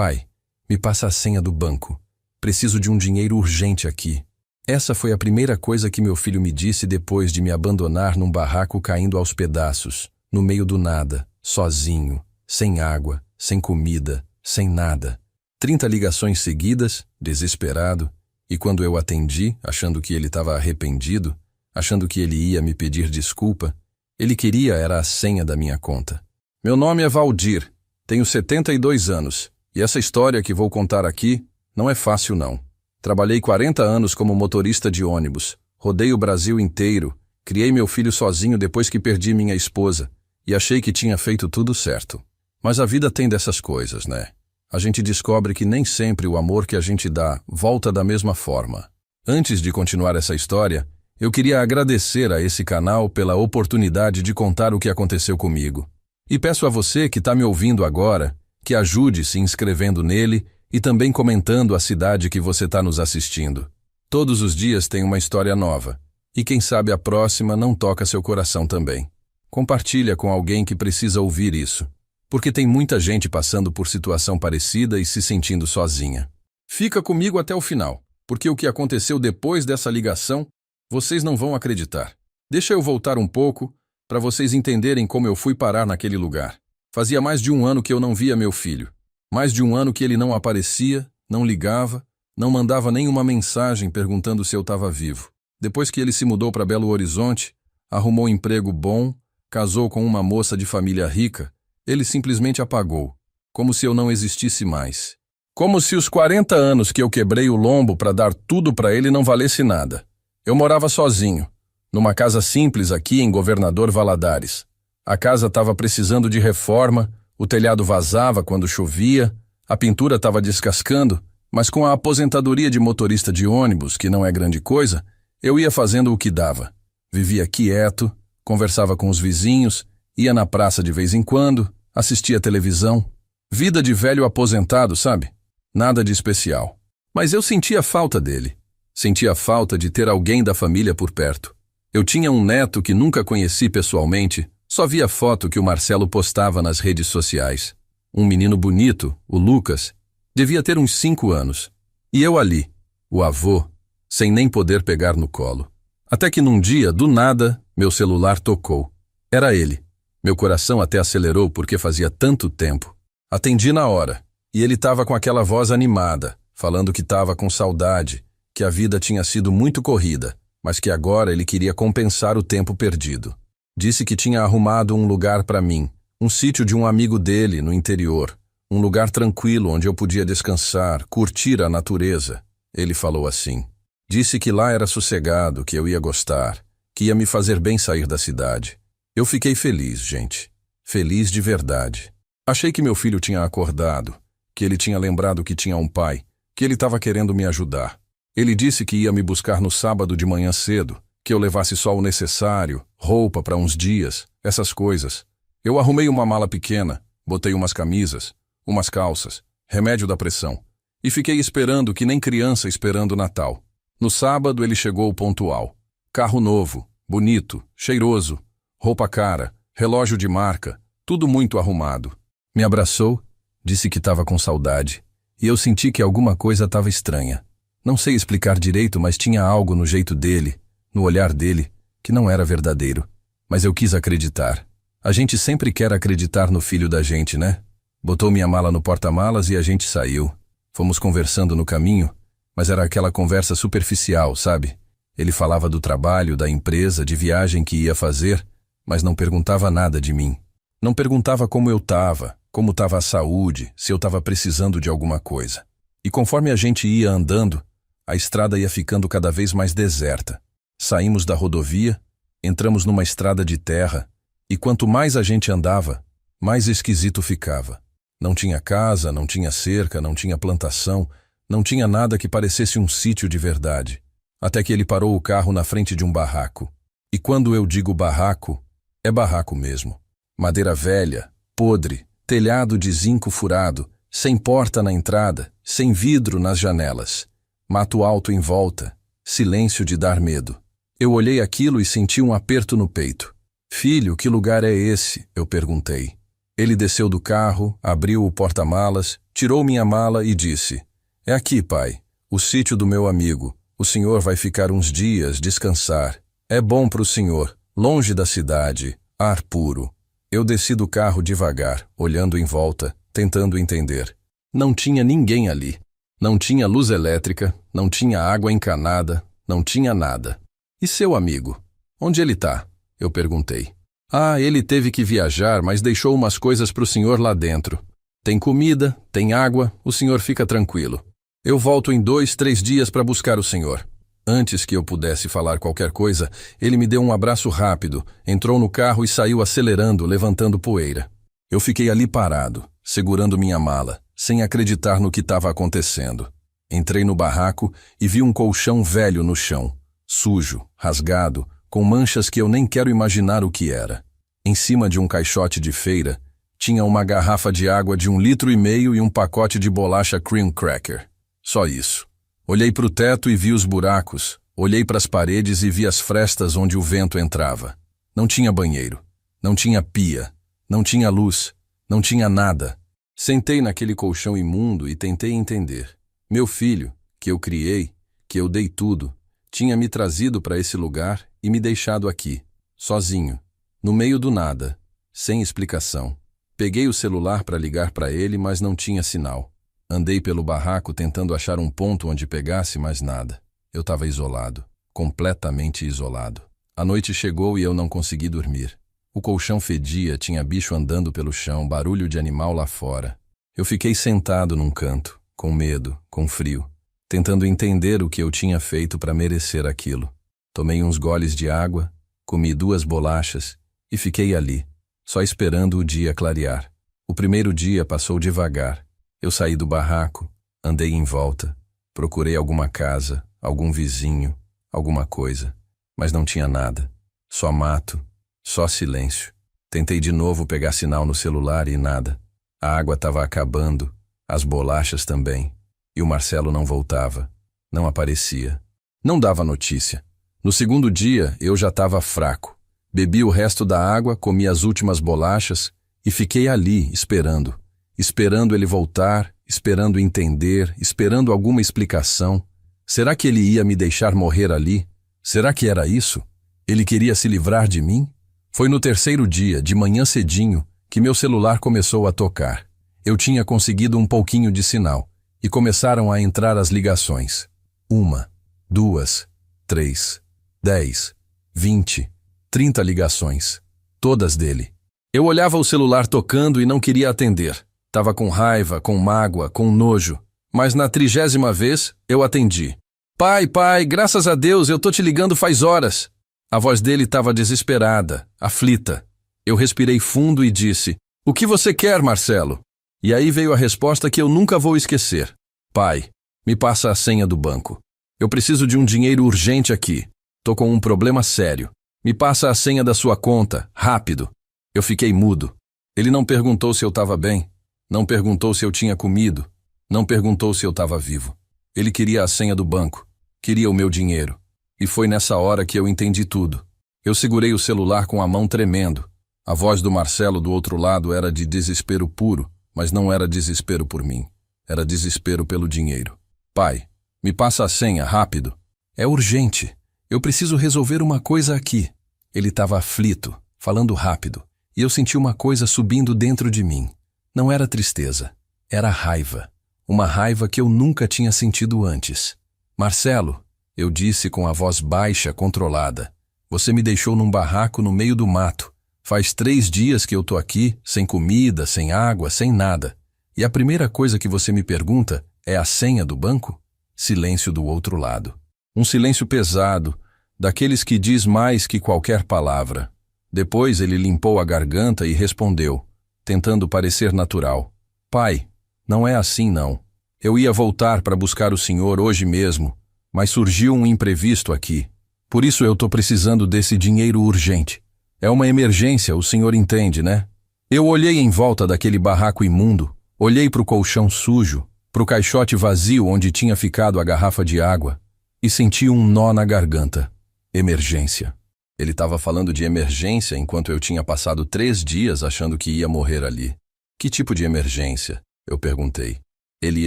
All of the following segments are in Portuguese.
Pai, me passa a senha do banco. Preciso de um dinheiro urgente aqui. Essa foi a primeira coisa que meu filho me disse depois de me abandonar num barraco caindo aos pedaços, no meio do nada, sozinho, sem água, sem comida, sem nada. 30 ligações seguidas, desesperado, e quando eu atendi, achando que ele estava arrependido, achando que ele ia me pedir desculpa, ele queria era a senha da minha conta. Meu nome é Valdir, tenho 72 anos, e essa história que vou contar aqui não é fácil não. Trabalhei 40 anos como motorista de ônibus, rodei o Brasil inteiro, criei meu filho sozinho depois que perdi minha esposa, e achei que tinha feito tudo certo. Mas a vida tem dessas coisas, né? A gente descobre que nem sempre o amor que a gente dá volta da mesma forma. Antes de continuar essa história, eu queria agradecer a esse canal pela oportunidade de contar o que aconteceu comigo. E peço a você que está me ouvindo agora, que ajude se inscrevendo nele e também comentando a cidade que você está nos assistindo. Todos os dias tem uma história nova, e quem sabe a próxima não toca seu coração também. Compartilha com alguém que precisa ouvir isso, porque tem muita gente passando por situação parecida e se sentindo sozinha. Fica comigo até o final, porque o que aconteceu depois dessa ligação, vocês não vão acreditar. Deixa eu voltar um pouco, para vocês entenderem como eu fui parar naquele lugar. Fazia mais de um ano que eu não via meu filho. Mais de um ano que ele não aparecia, não ligava, não mandava nenhuma mensagem perguntando se eu estava vivo. Depois que ele se mudou para Belo Horizonte, arrumou um emprego bom, casou com uma moça de família rica, ele simplesmente apagou, como se eu não existisse mais. Como se os 40 anos que eu quebrei o lombo para dar tudo para ele não valesse nada. Eu morava sozinho, numa casa simples aqui em Governador Valadares. A casa estava precisando de reforma, o telhado vazava quando chovia, a pintura estava descascando, mas com a aposentadoria de motorista de ônibus, que não é grande coisa, eu ia fazendo o que dava. Vivia quieto, conversava com os vizinhos, ia na praça de vez em quando, assistia televisão. Vida de velho aposentado, sabe? Nada de especial. Mas eu sentia falta dele. Sentia falta de ter alguém da família por perto. Eu tinha um neto que nunca conheci pessoalmente, só via foto que o Marcelo postava nas redes sociais. Um menino bonito, o Lucas, devia ter uns 5 anos. E eu ali, o avô, sem nem poder pegar no colo. Até que num dia, do nada, meu celular tocou. Era ele. Meu coração até acelerou porque fazia tanto tempo. Atendi na hora, e ele estava com aquela voz animada, falando que estava com saudade, que a vida tinha sido muito corrida, mas que agora ele queria compensar o tempo perdido. Disse que tinha arrumado um lugar para mim, um sítio de um amigo dele no interior, um lugar tranquilo onde eu podia descansar, curtir a natureza. Ele falou assim. Disse que lá era sossegado, que eu ia gostar, que ia me fazer bem sair da cidade. Eu fiquei feliz, gente. Feliz de verdade. Achei que meu filho tinha acordado, que ele tinha lembrado que tinha um pai, que ele estava querendo me ajudar. Ele disse que ia me buscar no sábado de manhã cedo, que eu levasse só o necessário, roupa para uns dias, essas coisas. Eu arrumei uma mala pequena, botei umas camisas, umas calças, remédio da pressão, e fiquei esperando que nem criança esperando o Natal. No sábado ele chegou pontual. Carro novo, bonito, cheiroso, roupa cara, relógio de marca, tudo muito arrumado. Me abraçou, disse que estava com saudade, e eu senti que alguma coisa estava estranha. Não sei explicar direito, mas tinha algo no jeito dele, no olhar dele, que não era verdadeiro. Mas eu quis acreditar. A gente sempre quer acreditar no filho da gente, né? Botou minha mala no porta-malas e a gente saiu. Fomos conversando no caminho, mas era aquela conversa superficial, sabe? Ele falava do trabalho, da empresa, de viagem que ia fazer, mas não perguntava nada de mim. Não perguntava como eu estava, como estava a saúde, se eu estava precisando de alguma coisa. E conforme a gente ia andando, a estrada ia ficando cada vez mais deserta. Saímos da rodovia, entramos numa estrada de terra, e quanto mais a gente andava, mais esquisito ficava. Não tinha casa, não tinha cerca, não tinha plantação, não tinha nada que parecesse um sítio de verdade. Até que ele parou o carro na frente de um barraco. E quando eu digo barraco, é barraco mesmo. Madeira velha, podre, telhado de zinco furado, sem porta na entrada, sem vidro nas janelas. Mato alto em volta, silêncio de dar medo. Eu olhei aquilo e senti um aperto no peito. Filho, que lugar é esse? Eu perguntei. Ele desceu do carro, abriu o porta-malas, tirou minha mala e disse: "É aqui, pai, o sítio do meu amigo. O senhor vai ficar uns dias, descansar. É bom para o senhor, longe da cidade, ar puro." Eu desci do carro devagar, olhando em volta, tentando entender. Não tinha ninguém ali. Não tinha luz elétrica, não tinha água encanada, não tinha nada. E seu amigo? Onde ele tá? Eu perguntei. "Ah, ele teve que viajar, mas deixou umas coisas para o senhor lá dentro. Tem comida, tem água, o senhor fica tranquilo. Eu volto em 2, 3 dias para buscar o senhor." Antes que eu pudesse falar qualquer coisa, ele me deu um abraço rápido, entrou no carro e saiu acelerando, levantando poeira. Eu fiquei ali parado, segurando minha mala, sem acreditar no que estava acontecendo. Entrei no barraco e vi um colchão velho no chão, sujo, rasgado, com manchas que eu nem quero imaginar o que era. Em cima de um caixote de feira, tinha uma garrafa de água de 1,5 litros e um pacote de bolacha cream cracker. Só isso. Olhei para o teto e vi os buracos, olhei para as paredes e vi as frestas onde o vento entrava. Não tinha banheiro, não tinha pia, não tinha luz, não tinha nada. Sentei naquele colchão imundo e tentei entender. Meu filho, que eu criei, que eu dei tudo, tinha me trazido para esse lugar e me deixado aqui, sozinho, no meio do nada, sem explicação. Peguei o celular para ligar para ele, mas não tinha sinal. Andei pelo barraco tentando achar um ponto onde pegasse, mas nada. Eu estava isolado, completamente isolado. A noite chegou e eu não consegui dormir. O colchão fedia, tinha bicho andando pelo chão, barulho de animal lá fora. Eu fiquei sentado num canto, com medo, com frio, tentando entender o que eu tinha feito para merecer aquilo. Tomei uns goles de água, comi 2 bolachas e fiquei ali, só esperando o dia clarear. O primeiro dia passou devagar. Eu saí do barraco, andei em volta, procurei alguma casa, algum vizinho, alguma coisa, mas não tinha nada. Só mato, só silêncio. Tentei de novo pegar sinal no celular e nada. A água estava acabando, as bolachas também, e o Marcelo não voltava, não aparecia, não dava notícia. No segundo dia, eu já estava fraco. Bebi o resto da água, comi as últimas bolachas e fiquei ali, esperando ele voltar, esperando entender, esperando alguma explicação. Será que ele ia me deixar morrer ali? Será que era isso? Ele queria se livrar de mim? Foi no terceiro dia, de manhã cedinho, que meu celular começou a tocar. Eu tinha conseguido um pouquinho de sinal, e começaram a entrar as ligações. 1, 2, 3, 10, 20, 30 ligações. Todas dele. Eu olhava o celular tocando e não queria atender. Tava com raiva, com mágoa, com nojo. Mas na 30ª vez, eu atendi. Pai, graças a Deus, eu tô te ligando faz horas." A voz dele estava desesperada, aflita. Eu respirei fundo e disse: "O que você quer, Marcelo?" E aí veio a resposta que eu nunca vou esquecer. "Pai, me passa a senha do banco. Eu preciso de um dinheiro urgente aqui. Tô com um problema sério. Me passa a senha da sua conta, rápido." Eu fiquei mudo. Ele não perguntou se eu estava bem. Não perguntou se eu tinha comido. Não perguntou se eu estava vivo. Ele queria a senha do banco. Queria o meu dinheiro. E foi nessa hora que eu entendi tudo. Eu segurei o celular com a mão tremendo. A voz do Marcelo do outro lado era de desespero puro, mas não era desespero por mim. Era desespero pelo dinheiro. "Pai, me passa a senha, rápido." "É urgente. Eu preciso resolver uma coisa aqui." Ele estava aflito, falando rápido, e eu senti uma coisa subindo dentro de mim. Não era tristeza, era raiva. Uma raiva que eu nunca tinha sentido antes. "Marcelo", eu disse com a voz baixa, controlada, "você me deixou num barraco no meio do mato. Faz 3 dias que eu tô aqui, sem comida, sem água, sem nada. E a primeira coisa que você me pergunta é a senha do banco?" Silêncio do outro lado. Um silêncio pesado, daqueles que diz mais que qualquer palavra. Depois ele limpou a garganta e respondeu, tentando parecer natural: "Pai, não é assim não. Eu ia voltar para buscar o senhor hoje mesmo, mas surgiu um imprevisto aqui. Por isso eu tô precisando desse dinheiro urgente. É uma emergência, o senhor entende, né?" Eu olhei em volta daquele barraco imundo, olhei para o colchão sujo, para o caixote vazio onde tinha ficado a garrafa de água, e senti um nó na garganta. Emergência. Ele estava falando de emergência enquanto eu tinha passado 3 dias achando que ia morrer ali. Que tipo de emergência? Eu perguntei. Ele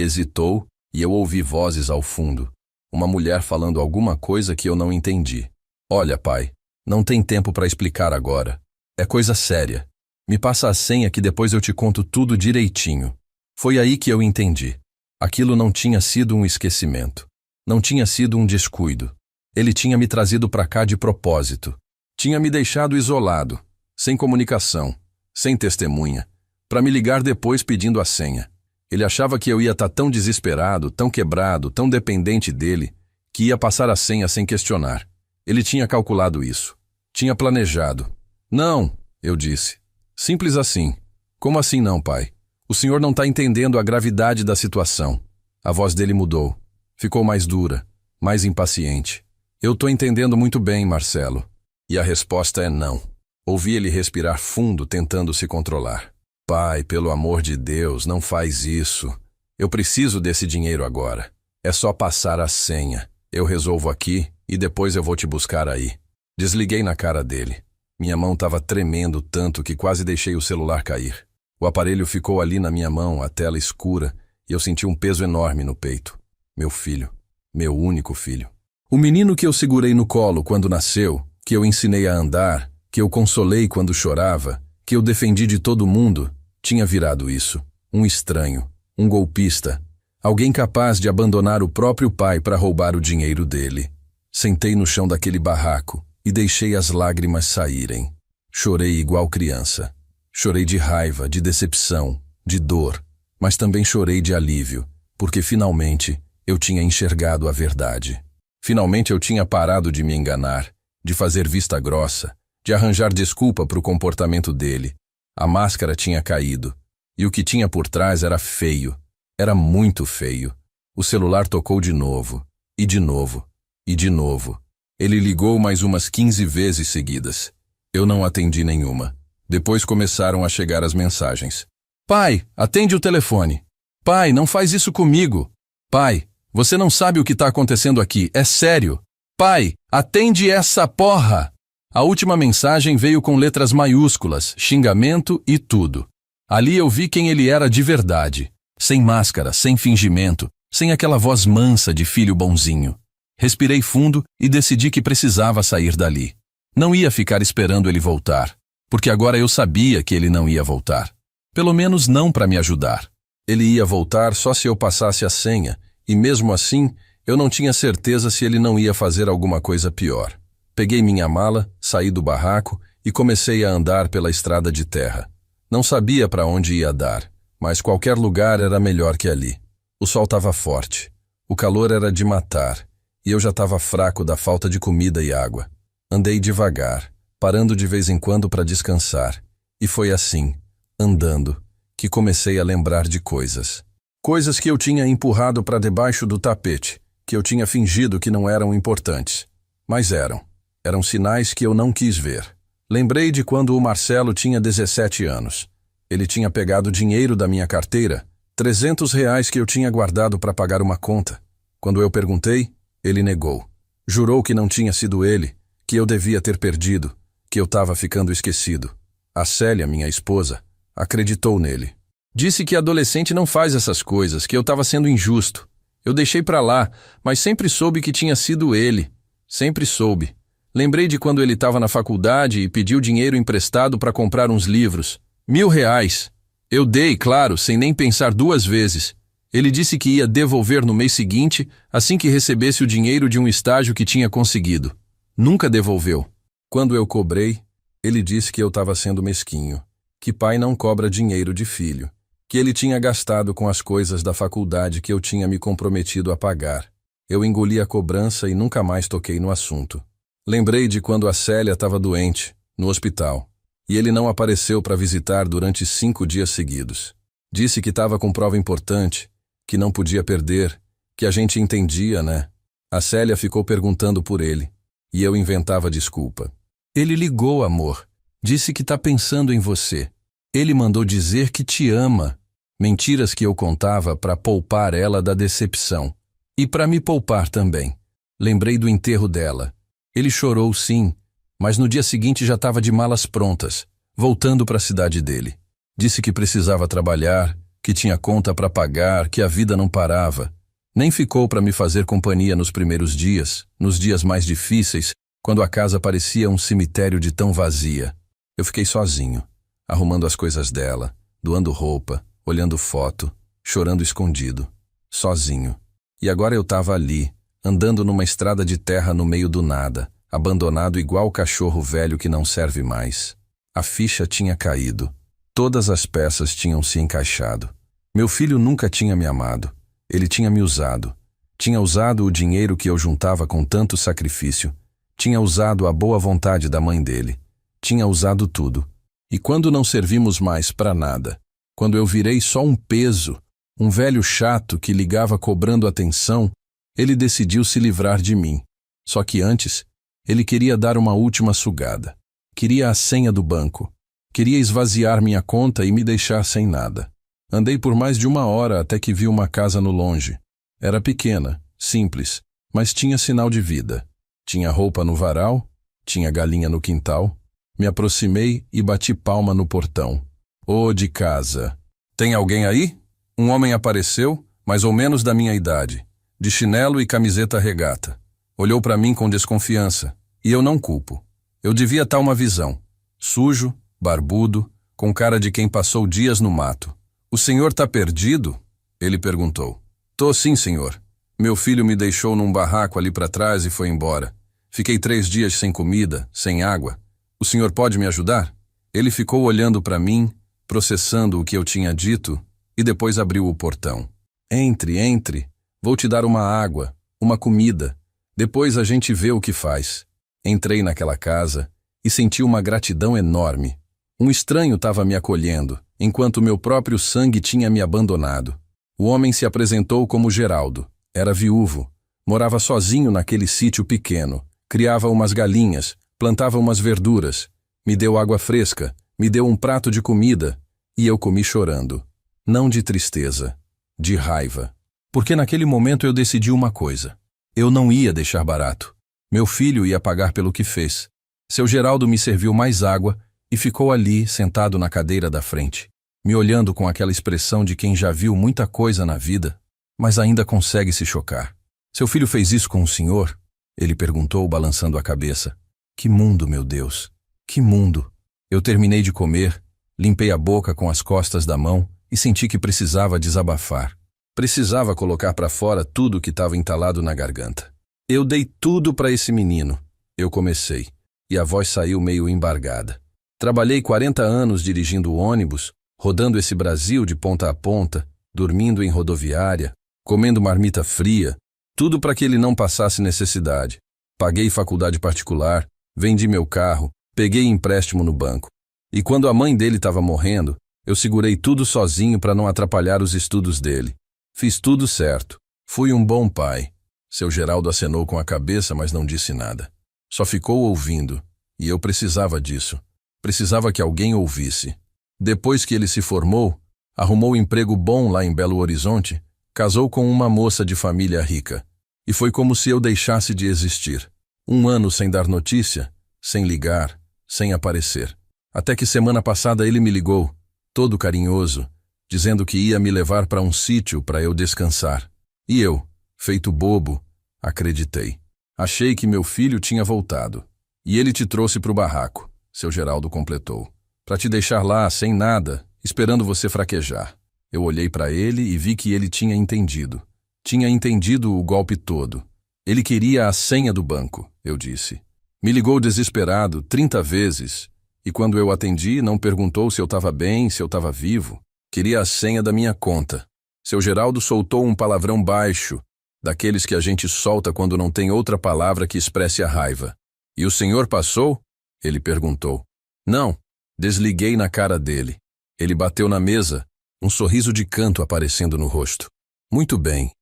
hesitou e eu ouvi vozes ao fundo. Uma mulher falando alguma coisa que eu não entendi. Olha, pai, não tem tempo para explicar agora. É coisa séria. Me passa a senha que depois eu te conto tudo direitinho. Foi aí que eu entendi. Aquilo não tinha sido um esquecimento. Não tinha sido um descuido. Ele tinha me trazido para cá de propósito. Tinha me deixado isolado, sem comunicação, sem testemunha, para me ligar depois pedindo a senha. Ele achava que eu ia estar tão desesperado, tão quebrado, tão dependente dele, que ia passar a senha sem questionar. Ele tinha calculado isso. Tinha planejado. Não, eu disse. Simples assim. Como assim não, pai? O senhor não está entendendo a gravidade da situação. A voz dele mudou. Ficou mais dura, mais impaciente. Eu estou entendendo muito bem, Marcelo. E a resposta é não. Ouvi ele respirar fundo, tentando se controlar. Pai, pelo amor de Deus, não faz isso. Eu preciso desse dinheiro agora. É só passar a senha. Eu resolvo aqui e depois eu vou te buscar aí. Desliguei na cara dele. Minha mão estava tremendo tanto que quase deixei o celular cair. O aparelho ficou ali na minha mão, a tela escura, e eu senti um peso enorme no peito. Meu filho. Meu único filho. O menino que eu segurei no colo quando nasceu, que eu ensinei a andar, que eu consolei quando chorava, que eu defendi de todo mundo, tinha virado isso. Um estranho, um golpista, alguém capaz de abandonar o próprio pai para roubar o dinheiro dele. Sentei no chão daquele barraco e deixei as lágrimas saírem. Chorei igual criança. Chorei de raiva, de decepção, de dor, mas também chorei de alívio, porque finalmente eu tinha enxergado a verdade. Finalmente eu tinha parado de me enganar, de fazer vista grossa, de arranjar desculpa para o comportamento dele. A máscara tinha caído, e o que tinha por trás era feio. Era muito feio. O celular tocou de novo, e de novo, e de novo. Ele ligou mais umas 15 vezes seguidas. Eu não atendi nenhuma. Depois começaram a chegar as mensagens. Pai, atende o telefone. Pai, não faz isso comigo. Pai, você não sabe o que está acontecendo aqui, é sério. Pai, atende essa porra! A última mensagem veio com letras maiúsculas, xingamento e tudo. Ali eu vi quem ele era de verdade. Sem máscara, sem fingimento, sem aquela voz mansa de filho bonzinho. Respirei fundo e decidi que precisava sair dali. Não ia ficar esperando ele voltar, porque agora eu sabia que ele não ia voltar. Pelo menos não para me ajudar. Ele ia voltar só se eu passasse a senha, e mesmo assim, eu não tinha certeza se ele não ia fazer alguma coisa pior. Peguei minha mala, saí do barraco e comecei a andar pela estrada de terra. Não sabia para onde ia dar, mas qualquer lugar era melhor que ali. O sol estava forte, o calor era de matar, e eu já estava fraco da falta de comida e água. Andei devagar, parando de vez em quando para descansar, e foi assim, andando, que comecei a lembrar de coisas. Coisas que eu tinha empurrado para debaixo do tapete, que eu tinha fingido que não eram importantes. Mas eram. Eram sinais que eu não quis ver. Lembrei de quando o Marcelo tinha 17 anos. Ele tinha pegado dinheiro da minha carteira, R$ 300 que eu tinha guardado para pagar uma conta. Quando eu perguntei, ele negou. Jurou que não tinha sido ele, que eu devia ter perdido, que eu estava ficando esquecido. A Célia, minha esposa, acreditou nele. Disse que adolescente não faz essas coisas, que eu estava sendo injusto. Eu deixei para lá, mas sempre soube que tinha sido ele. Sempre soube. Lembrei de quando ele estava na faculdade e pediu dinheiro emprestado para comprar uns livros. R$ 1.000. Eu dei, claro, sem nem pensar 2 vezes. Ele disse que ia devolver no mês seguinte, assim que recebesse o dinheiro de um estágio que tinha conseguido. Nunca devolveu. Quando eu cobrei, ele disse que eu estava sendo mesquinho, que pai não cobra dinheiro de filho, que ele tinha gastado com as coisas da faculdade que eu tinha me comprometido a pagar. Eu engoli a cobrança e nunca mais toquei no assunto. Lembrei de quando a Célia estava doente, no hospital, e ele não apareceu para visitar durante 5 dias seguidos. Disse que estava com prova importante, que não podia perder, que a gente entendia, né? A Célia ficou perguntando por ele, e eu inventava desculpa. Ele ligou, amor. Disse que está pensando em você. Ele mandou dizer que te ama. Mentiras que eu contava para poupar ela da decepção. E para me poupar também. Lembrei do enterro dela. Ele chorou sim, Mas no dia seguinte já estava de malas prontas, voltando para a cidade dele. Disse que precisava trabalhar, que tinha conta para pagar, que a vida não parava. Nem ficou para me fazer companhia nos primeiros dias, nos dias mais difíceis, quando a casa parecia um cemitério de tão vazia. Eu fiquei sozinho, arrumando as coisas dela, doando roupa, olhando foto, chorando escondido. Sozinho. E agora eu estava ali, andando numa estrada de terra no meio do nada, abandonado igual cachorro velho que não serve mais. A ficha tinha caído. Todas as peças tinham se encaixado. Meu filho nunca tinha me amado. Ele tinha me usado. Tinha usado o dinheiro que eu juntava com tanto sacrifício. Tinha usado a boa vontade da mãe dele. Tinha usado tudo. E quando não servimos mais para nada, quando eu virei só um peso, um velho chato que ligava cobrando atenção, ele decidiu se livrar de mim. Só que antes, ele queria dar uma última sugada. Queria a senha do banco. Queria esvaziar minha conta e me deixar sem nada. Andei por mais de 1 hora até que vi uma casa no longe. Era pequena, simples, mas tinha sinal de vida. Tinha roupa no varal, tinha galinha no quintal. Me aproximei e bati palma no portão. Ô de casa! Tem alguém aí? Um homem apareceu, mais ou menos da minha idade, de chinelo e camiseta regata. Olhou para mim com desconfiança, e eu não culpo. Eu devia estar uma visão. Sujo, barbudo, com cara de quem passou dias no mato. O senhor tá perdido? Ele perguntou. Tô sim, senhor. Meu filho me deixou num barraco ali para trás e foi embora. Fiquei 3 dias sem comida, sem água. O senhor pode me ajudar? Ele ficou olhando para mim, processando o que eu tinha dito, e depois abriu o portão. Entre, entre. Vou te dar uma água, uma comida. Depois a gente vê o que faz. Entrei naquela casa e senti uma gratidão enorme. Um estranho estava me acolhendo, enquanto meu próprio sangue tinha me abandonado. O homem se apresentou como Geraldo. Era viúvo. Morava sozinho naquele sítio pequeno. Criava umas galinhas, plantava umas verduras. Me deu água fresca, me deu um prato de comida, e eu comi chorando. Não de tristeza, de raiva. Porque naquele momento eu decidi uma coisa. Eu não ia deixar barato. Meu filho ia pagar pelo que fez. Seu Geraldo me serviu mais água e ficou ali, sentado na cadeira da frente, me olhando com aquela expressão de quem já viu muita coisa na vida, mas ainda consegue se chocar. Seu filho fez isso com o senhor? Ele perguntou, balançando a cabeça. Que mundo, meu Deus! Que mundo! Eu terminei de comer, limpei a boca com as costas da mão e senti que precisava desabafar. Precisava colocar para fora tudo que estava entalado na garganta. Eu dei tudo para esse menino. Eu comecei, e a voz saiu meio embargada. Trabalhei 40 anos dirigindo ônibus, rodando esse Brasil de ponta a ponta, dormindo em rodoviária, comendo marmita fria, tudo para que ele não passasse necessidade. Paguei faculdade particular, vendi meu carro, peguei empréstimo no banco. E quando a mãe dele estava morrendo, eu segurei tudo sozinho para não atrapalhar os estudos dele. Fiz tudo certo. Fui um bom pai. Seu Geraldo acenou com a cabeça, mas não disse nada. Só ficou ouvindo, e eu precisava disso. Precisava que alguém ouvisse. Depois que ele se formou, arrumou um emprego bom lá em Belo Horizonte, casou com uma moça de família rica. E foi como se eu deixasse de existir. 1 ano sem dar notícia, sem ligar, sem aparecer. Até que semana passada ele me ligou, todo carinhoso, dizendo que ia me levar para um sítio para eu descansar. E eu, feito bobo, acreditei. Achei que meu filho tinha voltado. E ele te trouxe para o barraco, seu Geraldo completou. Para te deixar lá, sem nada, esperando você fraquejar. Eu olhei para ele e vi que ele tinha entendido. Tinha entendido o golpe todo. Ele queria a senha do banco, eu disse. Me ligou desesperado 30 vezes. E quando eu atendi, não perguntou se eu estava bem, se eu estava vivo. Queria a senha da minha conta. Seu Geraldo soltou um palavrão baixo, daqueles que a gente solta quando não tem outra palavra que expresse a raiva. E o senhor passou? Ele perguntou. Não. Desliguei na cara dele. Ele bateu na mesa, um sorriso de canto aparecendo no rosto. Muito bem,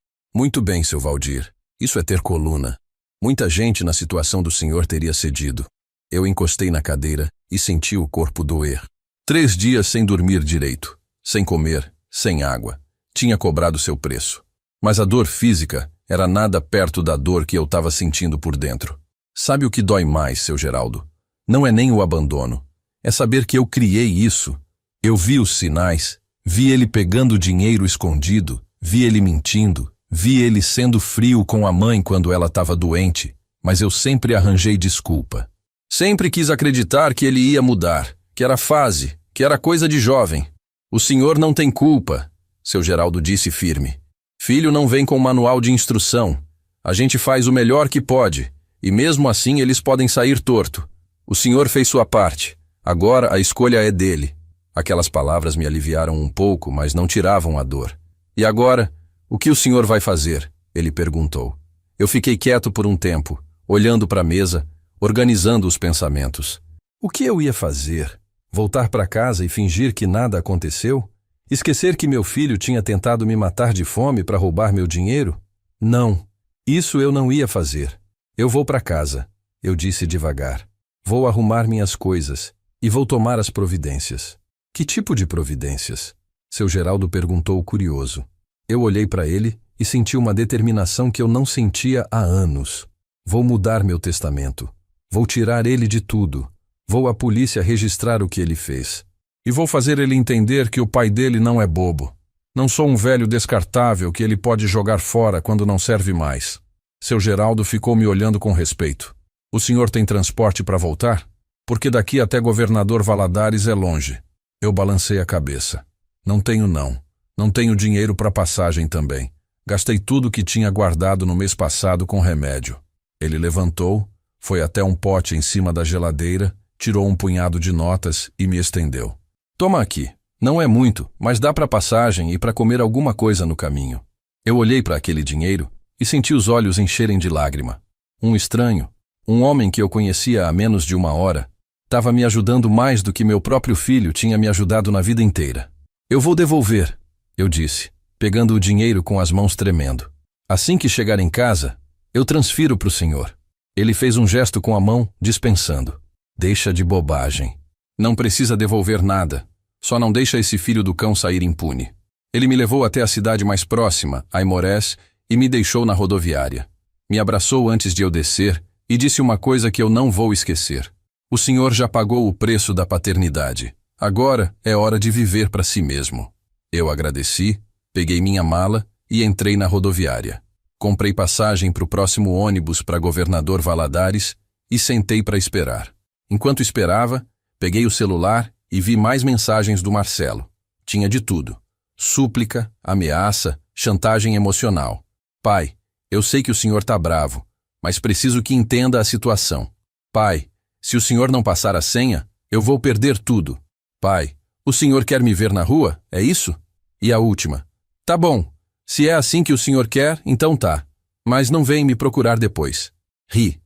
seu Valdir. Isso é ter coluna. Muita gente na situação do senhor teria cedido. Eu encostei na cadeira e senti o corpo doer. 3 dias sem dormir direito, sem comer, sem água. Tinha cobrado seu preço. Mas a dor física era nada perto da dor que eu estava sentindo por dentro. Sabe o que dói mais, seu Geraldo? Não é nem o abandono. É saber que eu criei isso. Eu vi os sinais, vi ele pegando dinheiro escondido, vi ele mentindo, vi ele sendo frio com a mãe quando ela estava doente, mas eu sempre arranjei desculpa. Sempre quis acreditar que ele ia mudar, que era fase, que era coisa de jovem. O senhor não tem culpa, seu Geraldo disse firme. Filho não vem com manual de instrução. A gente faz o melhor que pode, e mesmo assim eles podem sair torto. O senhor fez sua parte. Agora a escolha é dele. Aquelas palavras me aliviaram um pouco, mas não tiravam a dor. E agora, o que o senhor vai fazer? Ele perguntou. Eu fiquei quieto por um tempo, olhando para a mesa, organizando os pensamentos. O que eu ia fazer? Voltar para casa e fingir que nada aconteceu? Esquecer que meu filho tinha tentado me matar de fome para roubar meu dinheiro? Não, isso eu não ia fazer. Eu vou para casa, eu disse devagar. Vou arrumar minhas coisas e vou tomar as providências. Que tipo de providências? Seu Geraldo perguntou curioso. Eu olhei para ele e senti uma determinação que eu não sentia há anos. Vou mudar meu testamento. Vou tirar ele de tudo. Vou à polícia registrar o que ele fez. E vou fazer ele entender que o pai dele não é bobo. Não sou um velho descartável que ele pode jogar fora quando não serve mais. Seu Geraldo ficou me olhando com respeito. O senhor tem transporte para voltar? Porque daqui até Governador Valadares é longe. Eu balancei a cabeça. Não tenho não. Não tenho dinheiro para passagem também. Gastei tudo que tinha guardado no mês passado com remédio. Ele levantou, foi até um pote em cima da geladeira, tirou um punhado de notas e me estendeu. Toma aqui. Não é muito, mas dá para passagem e para comer alguma coisa no caminho. Eu olhei para aquele dinheiro e senti os olhos encherem de lágrima. Um estranho, um homem que eu conhecia há menos de uma hora, estava me ajudando mais do que meu próprio filho tinha me ajudado na vida inteira. Eu vou devolver, eu disse, pegando o dinheiro com as mãos tremendo. Assim que chegar em casa, eu transfiro para o senhor. Ele fez um gesto com a mão, dispensando. Deixa de bobagem. Não precisa devolver nada. Só não deixa esse filho do cão sair impune. Ele me levou até a cidade mais próxima, Aimorés, e me deixou na rodoviária. Me abraçou antes de eu descer e disse uma coisa que eu não vou esquecer. O senhor já pagou o preço da paternidade. Agora é hora de viver para si mesmo. Eu agradeci, peguei minha mala e entrei na rodoviária. Comprei passagem para o próximo ônibus para Governador Valadares e sentei para esperar. Enquanto esperava, peguei o celular e vi mais mensagens do Marcelo. Tinha de tudo. Súplica, ameaça, chantagem emocional. Pai, eu sei que o senhor tá bravo, mas preciso que entenda a situação. Pai, se o senhor não passar a senha, eu vou perder tudo. Pai, o senhor quer me ver na rua? É isso? E a última. Tá bom. Se é assim que o senhor quer, então tá. Mas não vem me procurar depois. Ri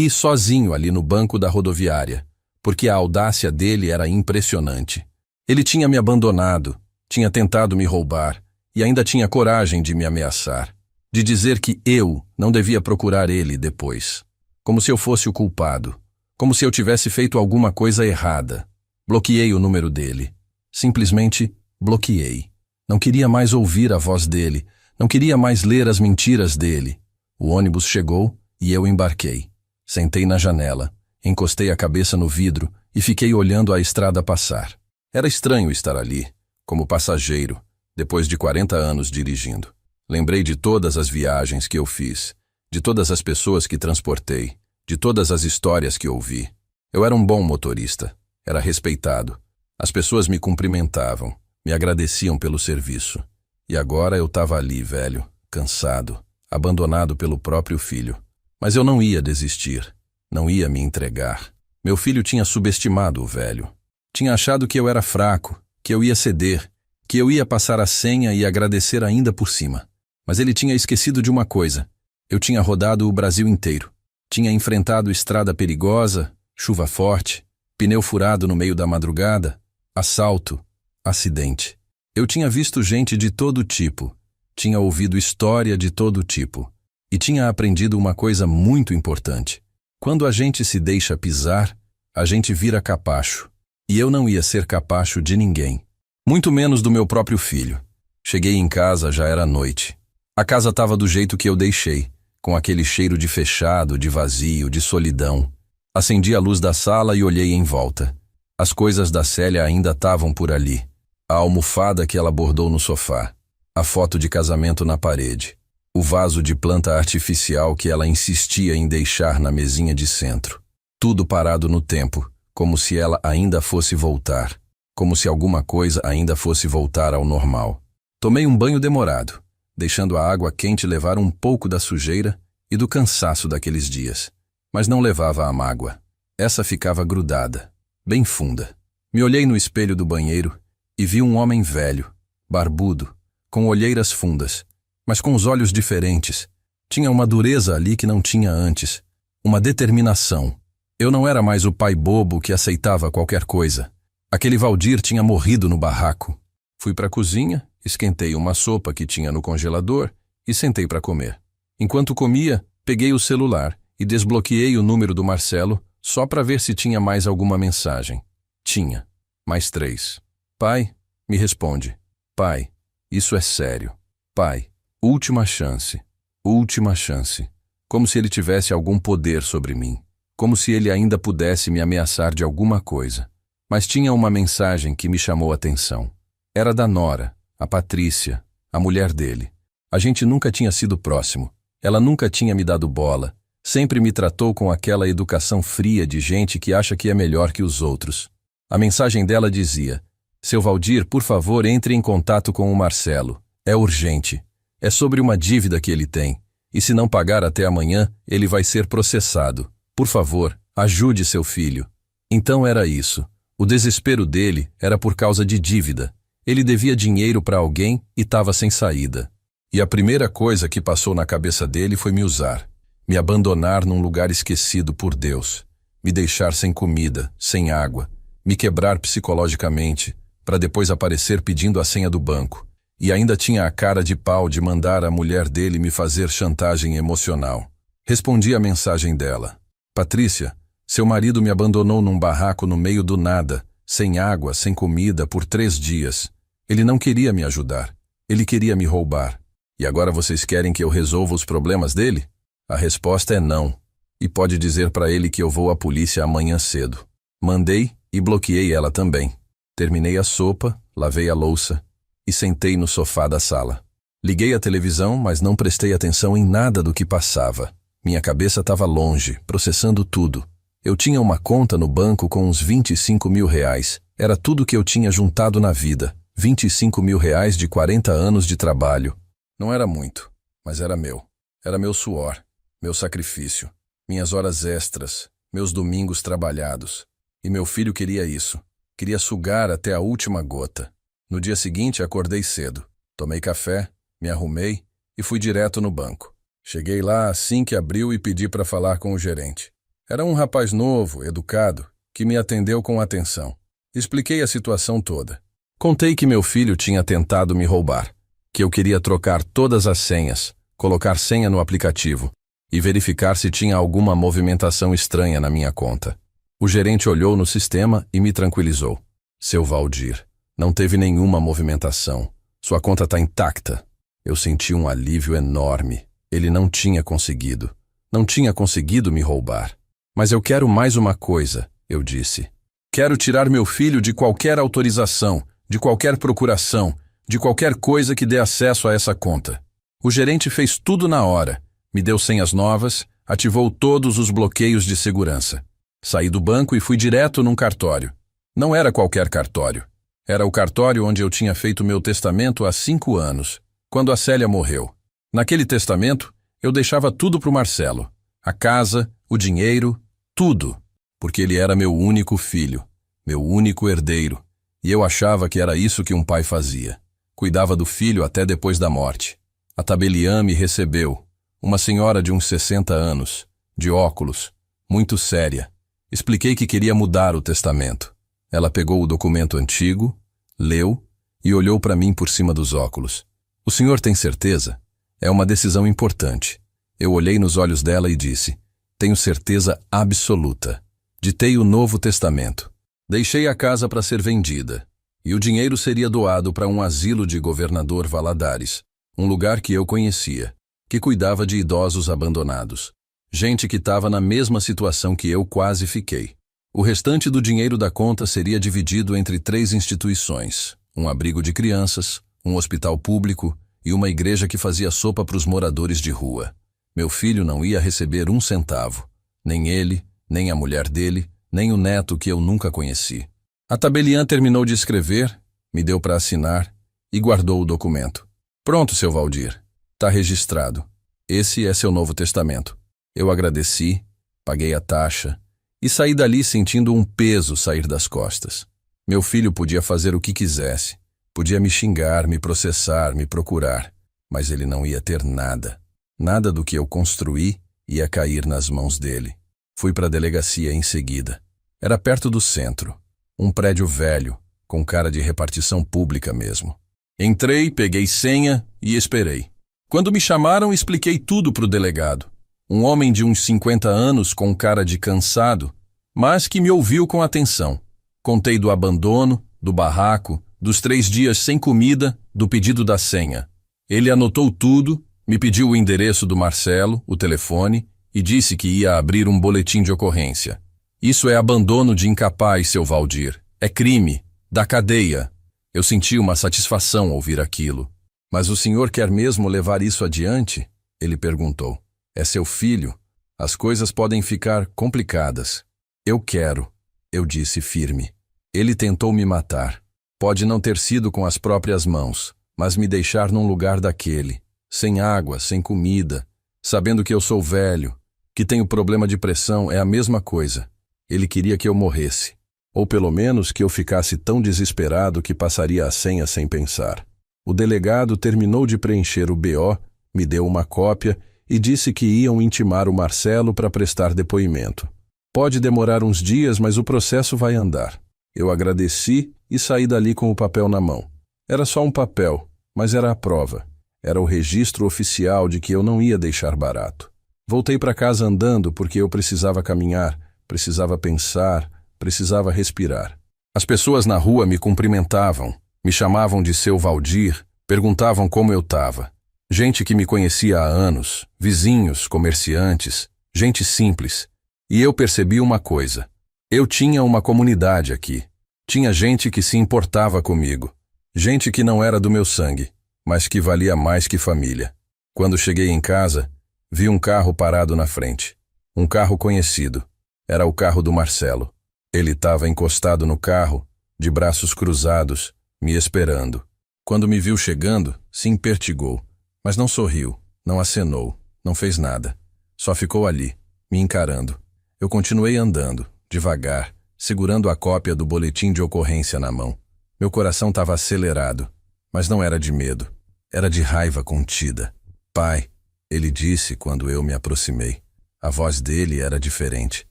sozinho ali no banco da rodoviária, porque a audácia dele era impressionante. Ele tinha me abandonado, tinha tentado me roubar e ainda tinha coragem de me ameaçar, de dizer que eu não devia procurar ele depois. Como se eu fosse o culpado, como se eu tivesse feito alguma coisa errada. Bloqueei o número dele. Simplesmente bloqueei. Não queria mais ouvir a voz dele, não queria mais ler as mentiras dele. O ônibus chegou e eu embarquei. Sentei na janela, encostei a cabeça no vidro e fiquei olhando a estrada passar. Era estranho estar ali, como passageiro, depois de 40 anos dirigindo. Lembrei de todas as viagens que eu fiz, de todas as pessoas que transportei, de todas as histórias que ouvi. Eu era um bom motorista, era respeitado. As pessoas me cumprimentavam, me agradeciam pelo serviço. E agora eu estava ali, velho, cansado, abandonado pelo próprio filho. Mas eu não ia desistir, não ia me entregar. Meu filho tinha subestimado o velho. Tinha achado que eu era fraco, que eu ia ceder, que eu ia passar a senha e agradecer ainda por cima. Mas ele tinha esquecido de uma coisa. Eu tinha rodado o Brasil inteiro. Tinha enfrentado estrada perigosa, chuva forte, pneu furado no meio da madrugada, assalto, acidente. Eu tinha visto gente de todo tipo, tinha ouvido história de todo tipo e tinha aprendido uma coisa muito importante. Quando a gente se deixa pisar, a gente vira capacho. E eu não ia ser capacho de ninguém, muito menos do meu próprio filho. Cheguei em casa, já era noite. A casa estava do jeito que eu deixei, com aquele cheiro de fechado, de vazio, de solidão. Acendi a luz da sala e olhei em volta. As coisas da Célia ainda estavam por ali. A almofada que ela bordou no sofá, a foto de casamento na parede, o vaso de planta artificial que ela insistia em deixar na mesinha de centro. Tudo parado no tempo, como se ela ainda fosse voltar, como se alguma coisa ainda fosse voltar ao normal. Tomei um banho demorado, deixando a água quente levar um pouco da sujeira e do cansaço daqueles dias. Mas não levava a mágoa. Essa ficava grudada, bem funda. Me olhei no espelho do banheiro e vi um homem velho, barbudo, com olheiras fundas, mas com os olhos diferentes. Tinha uma dureza ali que não tinha antes, uma determinação. Eu não era mais o pai bobo que aceitava qualquer coisa. Aquele Valdir tinha morrido no barraco. Fui para a cozinha, esquentei uma sopa que tinha no congelador e sentei para comer. Enquanto comia, peguei o celular e desbloqueei o número do Marcelo só para ver se tinha mais alguma mensagem. Tinha. Mais 3. Pai, me responde. Pai, isso é sério. Pai, última chance. Última chance. Como se ele tivesse algum poder sobre mim. Como se ele ainda pudesse me ameaçar de alguma coisa. Mas tinha uma mensagem que me chamou a atenção. Era da Nora, a Patrícia, a mulher dele. A gente nunca tinha sido próximo. Ela nunca tinha me dado bola. Sempre me tratou com aquela educação fria de gente que acha que é melhor que os outros. A mensagem dela dizia: Seu Valdir, por favor, entre em contato com o Marcelo. É urgente. É sobre uma dívida que ele tem. E se não pagar até amanhã, ele vai ser processado. Por favor, ajude seu filho. Então era isso. O desespero dele era por causa de dívida. Ele devia dinheiro para alguém e estava sem saída. E a primeira coisa que passou na cabeça dele foi me usar. Me abandonar num lugar esquecido por Deus. Me deixar sem comida, sem água. Me quebrar psicologicamente, para depois aparecer pedindo a senha do banco. E ainda tinha a cara de pau de mandar a mulher dele me fazer chantagem emocional. Respondi a mensagem dela. Patrícia, seu marido me abandonou num barraco no meio do nada, sem água, sem comida, por 3 dias. Ele não queria me ajudar. Ele queria me roubar. E agora vocês querem que eu resolva os problemas dele? A resposta é não. E pode dizer para ele que eu vou à polícia amanhã cedo. Mandei e bloqueei ela também. Terminei a sopa, lavei a louça e sentei no sofá da sala. Liguei a televisão, mas não prestei atenção em nada do que passava. Minha cabeça estava longe, processando tudo. Eu tinha uma conta no banco com uns 25 mil reais. Era tudo que eu tinha juntado na vida. 25 mil reais de 40 anos de trabalho. Não era muito, mas era meu. Era meu suor, meu sacrifício, minhas horas extras, meus domingos trabalhados. E meu filho queria isso. Queria sugar até a última gota. No dia seguinte, acordei cedo. Tomei café, me arrumei e fui direto no banco. Cheguei lá assim que abriu e pedi para falar com o gerente. Era um rapaz novo, educado, que me atendeu com atenção. Expliquei a situação toda. Contei que meu filho tinha tentado me roubar, que eu queria trocar todas as senhas, colocar senha no aplicativo e verificar se tinha alguma movimentação estranha na minha conta. O gerente olhou no sistema e me tranquilizou. Seu Valdir, não teve nenhuma movimentação. Sua conta está intacta. Eu senti um alívio enorme. Ele não tinha conseguido. Não tinha conseguido me roubar. Mas eu quero mais uma coisa, eu disse. Quero tirar meu filho de qualquer autorização, de qualquer procuração, de qualquer coisa que dê acesso a essa conta. O gerente fez tudo na hora. Me deu senhas novas, ativou todos os bloqueios de segurança. Saí do banco e fui direto num cartório. Não era qualquer cartório. Era o cartório onde eu tinha feito meu testamento há 5 anos, quando a Célia morreu. Naquele testamento, eu deixava tudo para o Marcelo. A casa, o dinheiro, tudo. Porque ele era meu único filho, meu único herdeiro. E eu achava que era isso que um pai fazia. Cuidava do filho até depois da morte. A tabeliã me recebeu. Uma senhora de uns 60 anos, de óculos, muito séria. Expliquei que queria mudar o testamento. Ela pegou o documento antigo, leu e olhou para mim por cima dos óculos. O senhor tem certeza? É uma decisão importante. Eu olhei nos olhos dela e disse, tenho certeza absoluta. Ditei o Novo Testamento. Deixei a casa para ser vendida. E o dinheiro seria doado para um asilo de Governador Valadares, um lugar que eu conhecia, que cuidava de idosos abandonados. Gente que estava na mesma situação que eu quase fiquei. O restante do dinheiro da conta seria dividido entre 3 instituições: um abrigo de crianças, um hospital público e uma igreja que fazia sopa para os moradores de rua. Meu filho não ia receber 1 centavo. Nem ele, nem a mulher dele, nem o neto que eu nunca conheci. A tabeliã terminou de escrever, me deu para assinar e guardou o documento. Pronto, seu Valdir. Tá registrado. Esse é seu novo testamento. Eu agradeci, paguei a taxa e saí dali sentindo um peso sair das costas. Meu filho podia fazer o que quisesse. Podia me xingar, me processar, me procurar. Mas ele não ia ter nada. Nada do que eu construí ia cair nas mãos dele. Fui para a delegacia em seguida. Era perto do centro. Um prédio velho, com cara de repartição pública mesmo. Entrei, peguei senha e esperei. Quando me chamaram, expliquei tudo para o delegado. Um homem de uns 50 anos com cara de cansado, mas que me ouviu com atenção. Contei do abandono, do barraco, dos 3 dias sem comida, do pedido da senha. Ele anotou tudo, me pediu o endereço do Marcelo, o telefone, e disse que ia abrir um boletim de ocorrência. Isso é abandono de incapaz, seu Valdir. É crime, da cadeia. Eu senti uma satisfação ao ouvir aquilo. Mas o senhor quer mesmo levar isso adiante? Ele perguntou. É seu filho. As coisas podem ficar complicadas. Eu quero, eu disse firme. Ele tentou me matar. Pode não ter sido com as próprias mãos, mas me deixar num lugar daquele, sem água, sem comida, sabendo que eu sou velho, que tenho problema de pressão, é a mesma coisa. Ele queria que eu morresse, ou pelo menos que eu ficasse tão desesperado que passaria a senha sem pensar. O delegado terminou de preencher o BO, me deu uma cópia e disse que iam intimar o Marcelo para prestar depoimento. Pode demorar uns dias, mas o processo vai andar. Eu agradeci e saí dali com o papel na mão. Era só um papel, mas era a prova. Era o registro oficial de que eu não ia deixar barato. Voltei para casa andando porque eu precisava caminhar, precisava pensar, precisava respirar. As pessoas na rua me cumprimentavam, me chamavam de seu Valdir, perguntavam como eu estava. Gente que me conhecia há anos, vizinhos, comerciantes, gente simples. E eu percebi uma coisa. Eu tinha uma comunidade aqui. Tinha gente que se importava comigo. Gente que não era do meu sangue, mas que valia mais que família. Quando cheguei em casa, vi um carro parado na frente. Um carro conhecido. Era o carro do Marcelo. Ele estava encostado no carro, de braços cruzados, me esperando. Quando me viu chegando, se impertigou, mas não sorriu, não acenou, não fez nada. Só ficou ali, me encarando. Eu continuei andando, devagar, segurando a cópia do boletim de ocorrência na mão. Meu coração estava acelerado, mas não era de medo, era de raiva contida. Pai, ele disse quando eu me aproximei. A voz dele era diferente.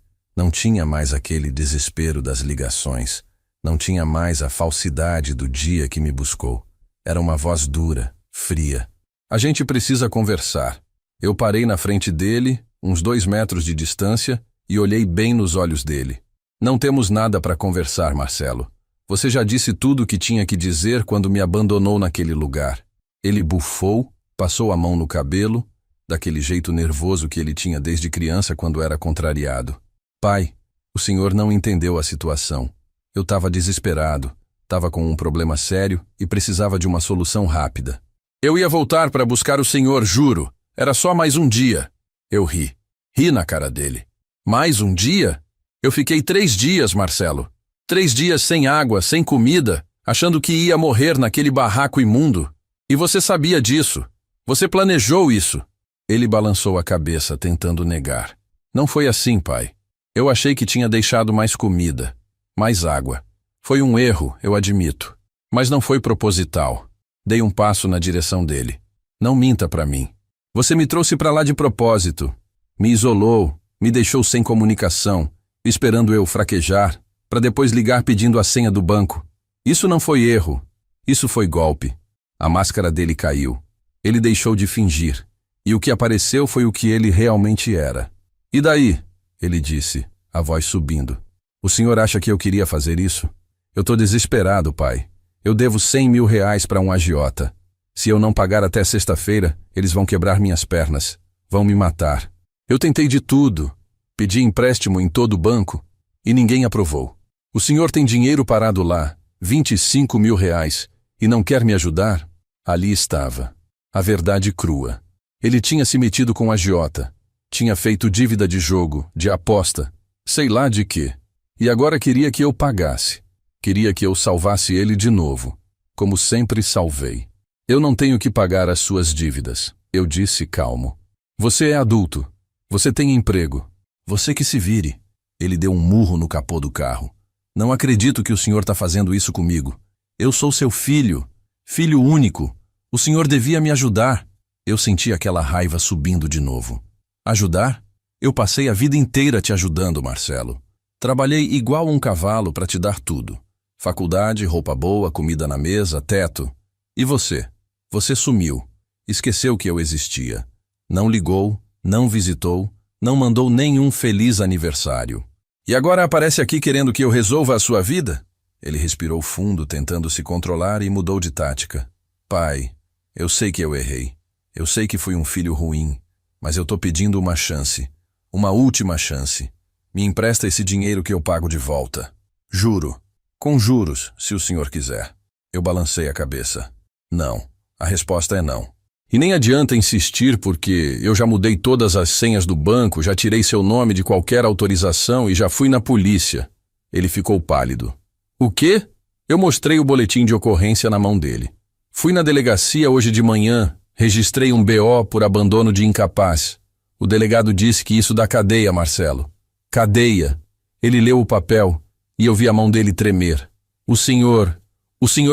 Não tinha mais aquele desespero das ligações. Não tinha mais a falsidade do dia que me buscou. Era uma voz dura, fria. A gente precisa conversar. Eu parei na frente dele, uns 2 metros de distância, e olhei bem nos olhos dele. Não temos nada para conversar, Marcelo. Você já disse tudo o que tinha que dizer quando me abandonou naquele lugar. Ele bufou, passou a mão no cabelo, daquele jeito nervoso que ele tinha desde criança quando era contrariado. Pai, o senhor não entendeu a situação. Eu estava desesperado, estava com um problema sério e precisava de uma solução rápida. Eu ia voltar para buscar o senhor, juro. Era só mais um dia. Eu ri. Ri na cara dele. Mais um dia? Eu fiquei 3 dias, Marcelo. 3 dias sem água, sem comida, achando que ia morrer naquele barraco imundo. E você sabia disso. Você planejou isso. Ele balançou a cabeça, tentando negar. Não foi assim, pai. Eu achei que tinha deixado mais comida. Mais água. Foi um erro, eu admito. Mas não foi proposital. Dei um passo na direção dele. Não minta para mim. Você me trouxe para lá de propósito. Me isolou, me deixou sem comunicação, esperando eu fraquejar, para depois ligar pedindo a senha do banco. Isso não foi erro. Isso foi golpe. A máscara dele caiu. Ele deixou de fingir. E o que apareceu foi o que ele realmente era. E daí? Ele disse, a voz subindo. O senhor acha que eu queria fazer isso? Eu tô desesperado, pai. Eu devo 100 mil reais para um agiota. Se eu não pagar até sexta-feira, eles vão quebrar minhas pernas. Vão me matar. Eu tentei de tudo. Pedi empréstimo em todo o banco e ninguém aprovou. O senhor tem dinheiro parado lá, 25 mil reais, e não quer me ajudar? Ali estava. A verdade crua. Ele tinha se metido com agiota. Tinha feito dívida de jogo, de aposta, sei lá de quê. E agora queria que eu pagasse. Queria que eu salvasse ele de novo, como sempre salvei. Eu não tenho que pagar as suas dívidas, eu disse calmo. Você é adulto. Você tem emprego. Você que se vire. Ele deu um murro no capô do carro. Não acredito que o senhor está fazendo isso comigo. Eu sou seu filho. Filho único. O senhor devia me ajudar. Eu senti aquela raiva subindo de novo. Ajudar? Eu passei a vida inteira te ajudando, Marcelo. Trabalhei igual um cavalo para te dar tudo. Faculdade, roupa boa, comida na mesa, teto. E você? Você sumiu. Esqueceu que eu existia. Não ligou, não visitou, não mandou nenhum feliz aniversário. E agora aparece aqui querendo que eu resolva a sua vida? Ele respirou fundo, tentando se controlar, e mudou de tática. Pai, eu sei que eu errei. Eu sei que fui um filho ruim, mas eu tô pedindo uma chance. Uma última chance. Me empresta esse dinheiro que eu pago de volta. Juro. Com juros, se o senhor quiser. Eu balancei a cabeça. Não. A resposta é não. E nem adianta insistir porque eu já mudei todas as senhas do banco, já tirei seu nome de qualquer autorização e já fui na polícia. Ele ficou pálido. O quê? Eu mostrei o boletim de ocorrência na mão dele. Fui na delegacia hoje de manhã, registrei um BO por abandono de incapaz. O delegado disse que isso dá cadeia, Marcelo. Cadeia. Ele leu o papel e eu vi a mão dele tremer. O senhor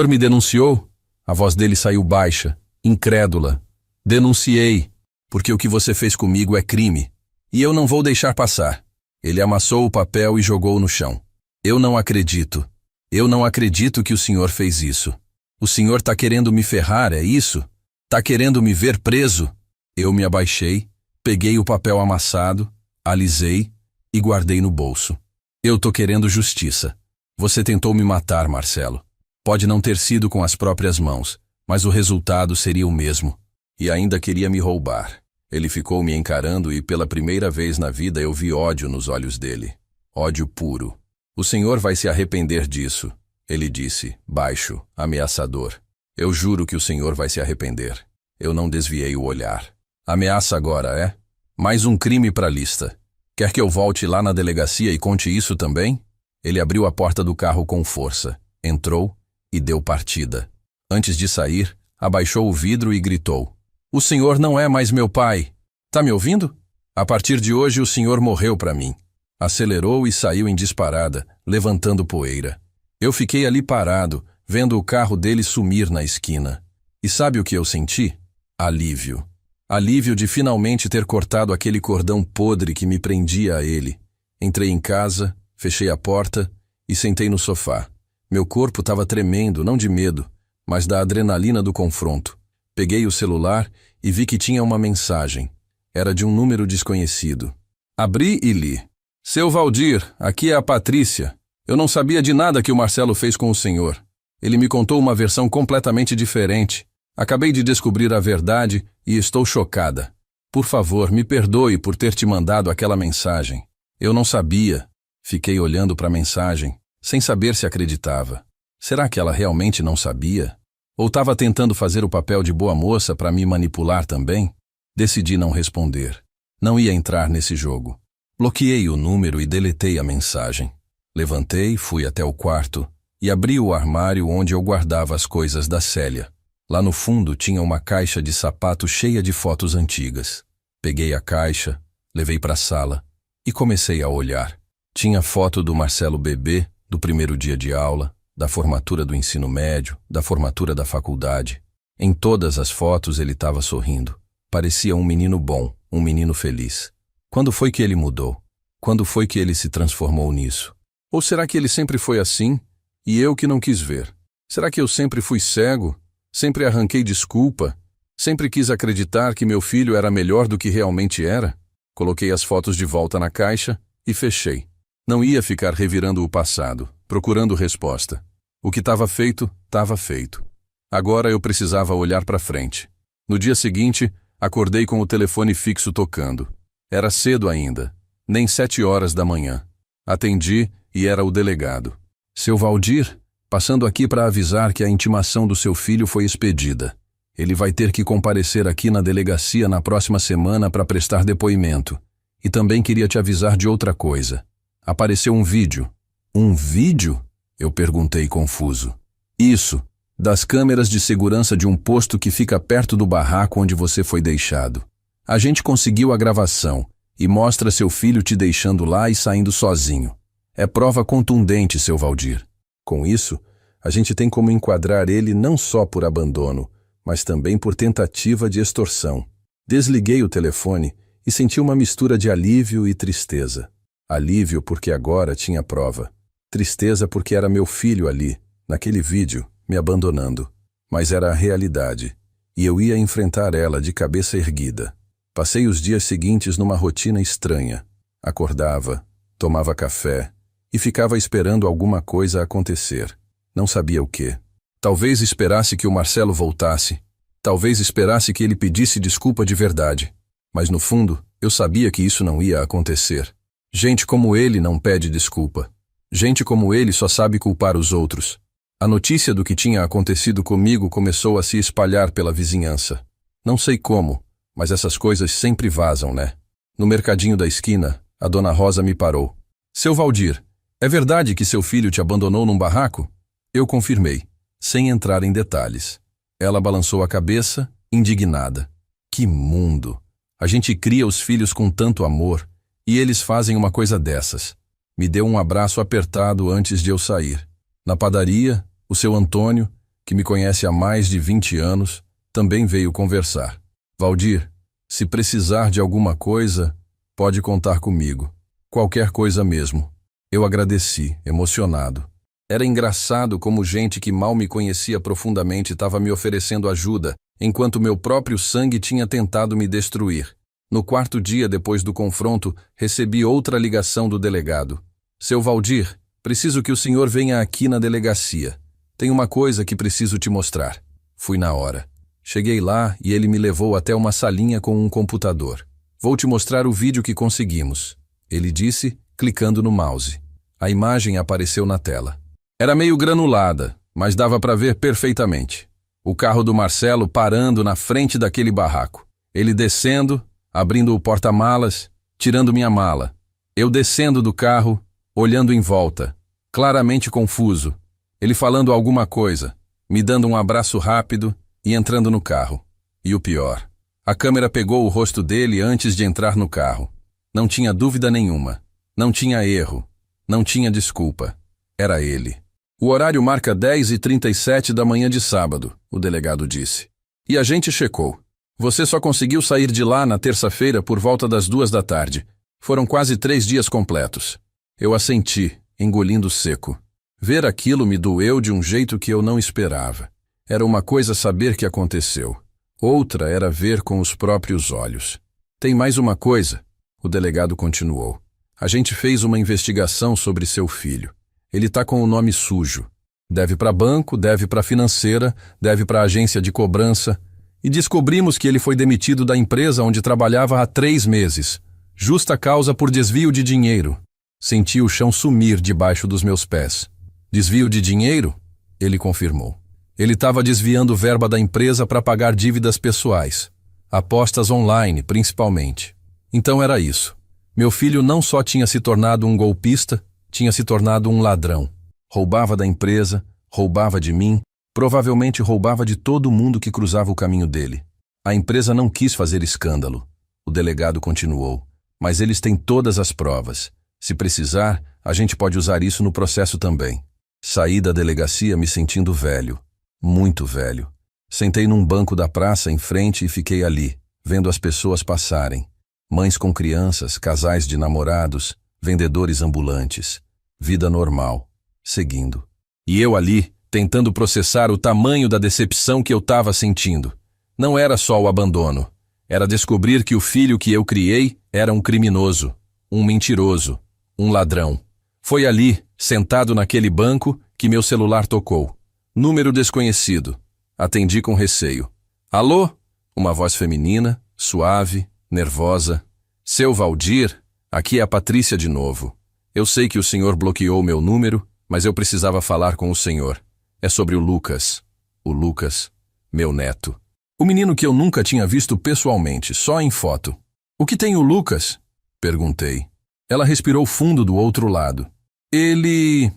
me denunciou? A voz dele saiu baixa, incrédula. Denunciei, porque o que você fez comigo é crime. E eu não vou deixar passar. Ele amassou o papel e jogou no chão. Eu não acredito. Eu não acredito que o senhor fez isso. O senhor tá querendo me ferrar, é isso? Tá querendo me ver preso? Eu me abaixei, peguei o papel amassado, alisei e guardei no bolso. Eu tô querendo justiça. Você tentou me matar, Marcelo. Pode não ter sido com as próprias mãos, mas o resultado seria o mesmo. E ainda queria me roubar. Ele ficou me encarando e pela primeira vez na vida eu vi ódio nos olhos dele. Ódio puro. O senhor vai se arrepender disso, ele disse, baixo, ameaçador. Eu juro que o senhor vai se arrepender. Eu não desviei o olhar. Ameaça agora, é? Mais um crime para a lista. Quer que eu volte lá na delegacia e conte isso também? Ele abriu a porta do carro com força, entrou e deu partida. Antes de sair, abaixou o vidro e gritou. O senhor não é mais meu pai. Tá me ouvindo? A partir de hoje o senhor morreu para mim. Acelerou e saiu em disparada, levantando poeira. Eu fiquei ali parado, vendo o carro dele sumir na esquina. E sabe o que eu senti? Alívio. Alívio de finalmente ter cortado aquele cordão podre que me prendia a ele. Entrei em casa, fechei a porta e sentei no sofá. Meu corpo estava tremendo, não de medo, mas da adrenalina do confronto. Peguei o celular e vi que tinha uma mensagem. Era de um número desconhecido. Abri e li. Seu Valdir, aqui é a Patrícia. Eu não sabia de nada que o Marcelo fez com o senhor. Ele me contou uma versão completamente diferente. Acabei de descobrir a verdade e estou chocada. Por favor, me perdoe por ter te mandado aquela mensagem. Eu não sabia. Fiquei olhando para a mensagem, sem saber se acreditava. Será que ela realmente não sabia? Ou estava tentando fazer o papel de boa moça para me manipular também? Decidi não responder. Não ia entrar nesse jogo. Bloqueei o número e deletei a mensagem. Levantei, fui até o quarto e abri o armário onde eu guardava as coisas da Célia. Lá no fundo tinha uma caixa de sapato cheia de fotos antigas. Peguei a caixa, levei para a sala e comecei a olhar. Tinha foto do Marcelo bebê, do primeiro dia de aula, da formatura do ensino médio, da formatura da faculdade. Em todas as fotos ele estava sorrindo. Parecia um menino bom, um menino feliz. Quando foi que ele mudou? Quando foi que ele se transformou nisso? Ou será que ele sempre foi assim e eu que não quis ver? Será que eu sempre fui cego? Sempre arranquei desculpa? Sempre quis acreditar que meu filho era melhor do que realmente era? Coloquei as fotos de volta na caixa e fechei. Não ia ficar revirando o passado, procurando resposta. O que estava feito, estava feito. Agora eu precisava olhar para frente. No dia seguinte, acordei com o telefone fixo tocando. Era cedo ainda, nem 7 horas da manhã. Atendi e era o delegado. Seu Valdir, passando aqui para avisar que a intimação do seu filho foi expedida. Ele vai ter que comparecer aqui na delegacia na próxima semana para prestar depoimento. E também queria te avisar de outra coisa. Apareceu um vídeo. Um vídeo? Eu perguntei confuso. Isso, das câmeras de segurança de um posto que fica perto do barraco onde você foi deixado. A gente conseguiu a gravação e mostra seu filho te deixando lá e saindo sozinho. É prova contundente, seu Valdir. Com isso, a gente tem como enquadrar ele não só por abandono, mas também por tentativa de extorsão. Desliguei o telefone e senti uma mistura de alívio e tristeza. Alívio porque agora tinha prova. Tristeza porque era meu filho ali, naquele vídeo, me abandonando. Mas era a realidade, e eu ia enfrentar ela de cabeça erguida. Passei os dias seguintes numa rotina estranha. Acordava, tomava café e ficava esperando alguma coisa acontecer. Não sabia o quê. Talvez esperasse que o Marcelo voltasse. Talvez esperasse que ele pedisse desculpa de verdade. Mas no fundo, eu sabia que isso não ia acontecer. Gente como ele não pede desculpa. Gente como ele só sabe culpar os outros. A notícia do que tinha acontecido comigo começou a se espalhar pela vizinhança. Não sei como, mas essas coisas sempre vazam, né? No mercadinho da esquina, a dona Rosa me parou. Seu Valdir, é verdade que seu filho te abandonou num barraco? Eu confirmei, sem entrar em detalhes. Ela balançou a cabeça, indignada. Que mundo! A gente cria os filhos com tanto amor, e eles fazem uma coisa dessas. Me deu um abraço apertado antes de eu sair. Na padaria, o seu Antônio, que me conhece há mais de 20 anos, também veio conversar. Valdir, se precisar de alguma coisa, pode contar comigo. Qualquer coisa mesmo. Eu agradeci, emocionado. Era engraçado como gente que mal me conhecia profundamente estava me oferecendo ajuda, enquanto meu próprio sangue tinha tentado me destruir. No quarto dia depois do confronto, recebi outra ligação do delegado. Seu Valdir, preciso que o senhor venha aqui na delegacia. Tem uma coisa que preciso te mostrar. Fui na hora. Cheguei lá e ele me levou até uma salinha com um computador. Vou te mostrar o vídeo que conseguimos, ele disse, clicando no mouse. A imagem apareceu na tela. Era meio granulada, mas dava para ver perfeitamente. O carro do Marcelo parando na frente daquele barraco. Ele descendo, abrindo o porta-malas, tirando minha mala. Eu descendo do carro, olhando em volta, claramente confuso. Ele falando alguma coisa, me dando um abraço rápido e entrando no carro. E o pior, a câmera pegou o rosto dele antes de entrar no carro. Não tinha dúvida nenhuma. Não tinha erro. Não tinha desculpa. Era ele. O horário marca 10h37 da manhã de sábado, o delegado disse. E a gente checou. Você só conseguiu sair de lá na terça-feira por volta das 2 da tarde. Foram quase 3 dias completos. Eu assenti, engolindo seco. Ver aquilo me doeu de um jeito que eu não esperava. Era uma coisa saber que aconteceu. Outra era ver com os próprios olhos. Tem mais uma coisa, o delegado continuou. A gente fez uma investigação sobre seu filho. Ele tá com o nome sujo. Deve para banco, deve para financeira, deve para agência de cobrança. E descobrimos que ele foi demitido da empresa onde trabalhava há 3 meses. Justa causa por desvio de dinheiro. Senti o chão sumir debaixo dos meus pés. Desvio de dinheiro? Ele confirmou. Ele estava desviando verba da empresa para pagar dívidas pessoais. Apostas online, principalmente. Então era isso. Meu filho não só tinha se tornado um golpista, tinha se tornado um ladrão. Roubava da empresa, roubava de mim, provavelmente roubava de todo mundo que cruzava o caminho dele. A empresa não quis fazer escândalo. O delegado continuou. Mas eles têm todas as provas. Se precisar, a gente pode usar isso no processo também. Saí da delegacia me sentindo velho. Muito velho. Sentei num banco da praça em frente e fiquei ali, vendo as pessoas passarem. Mães com crianças, casais de namorados, vendedores ambulantes. Vida normal. Seguindo. E eu ali, tentando processar o tamanho da decepção que eu estava sentindo. Não era só o abandono. Era descobrir que o filho que eu criei era um criminoso, um mentiroso, um ladrão. Foi ali, sentado naquele banco, que meu celular tocou. Número desconhecido. Atendi com receio. Alô? Uma voz feminina, suave, nervosa. Seu Valdir, aqui é a Patrícia de novo. Eu sei que o senhor bloqueou meu número, mas eu precisava falar com o senhor. É sobre o Lucas. O Lucas, meu neto. O menino que eu nunca tinha visto pessoalmente, só em foto. O que tem o Lucas? Perguntei. Ela respirou fundo do outro lado. Ele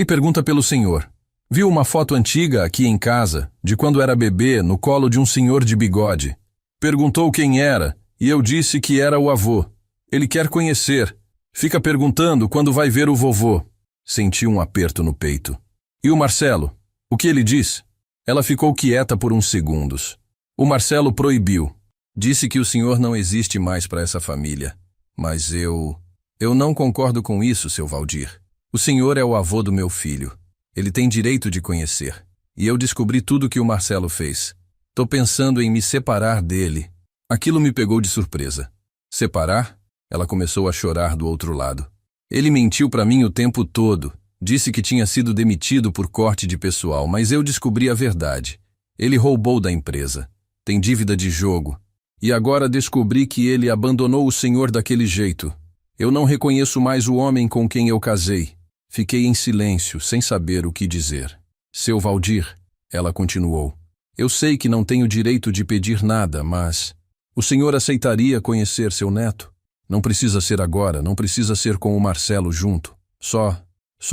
pergunta pelo senhor. Viu uma foto antiga aqui em casa, de quando era bebê, no colo de um senhor de bigode. Perguntou quem era, e eu disse que era o avô. Ele quer conhecer. Fica perguntando quando vai ver o vovô. Senti um aperto no peito. E o Marcelo? O que ele diz? Ela ficou quieta por uns segundos. O Marcelo proibiu. Disse que o senhor não existe mais para essa família. Mas eu não concordo com isso, seu Valdir. O senhor é o avô do meu filho. Ele tem direito de conhecer. E eu descobri tudo que o Marcelo fez. Tô pensando em me separar dele. Aquilo me pegou de surpresa. Separar? Ela começou a chorar do outro lado. Ele mentiu para mim o tempo todo. Disse que tinha sido demitido por corte de pessoal, mas eu descobri a verdade. Ele roubou da empresa. Tem dívida de jogo. E agora descobri que ele abandonou o senhor daquele jeito. Eu não reconheço mais o homem com quem eu casei. Fiquei em silêncio, sem saber o que dizer. Seu Valdir, ela continuou. Eu sei que não tenho direito de pedir nada, mas... O senhor aceitaria conhecer seu neto? Não precisa ser agora, não precisa ser com o Marcelo junto. Só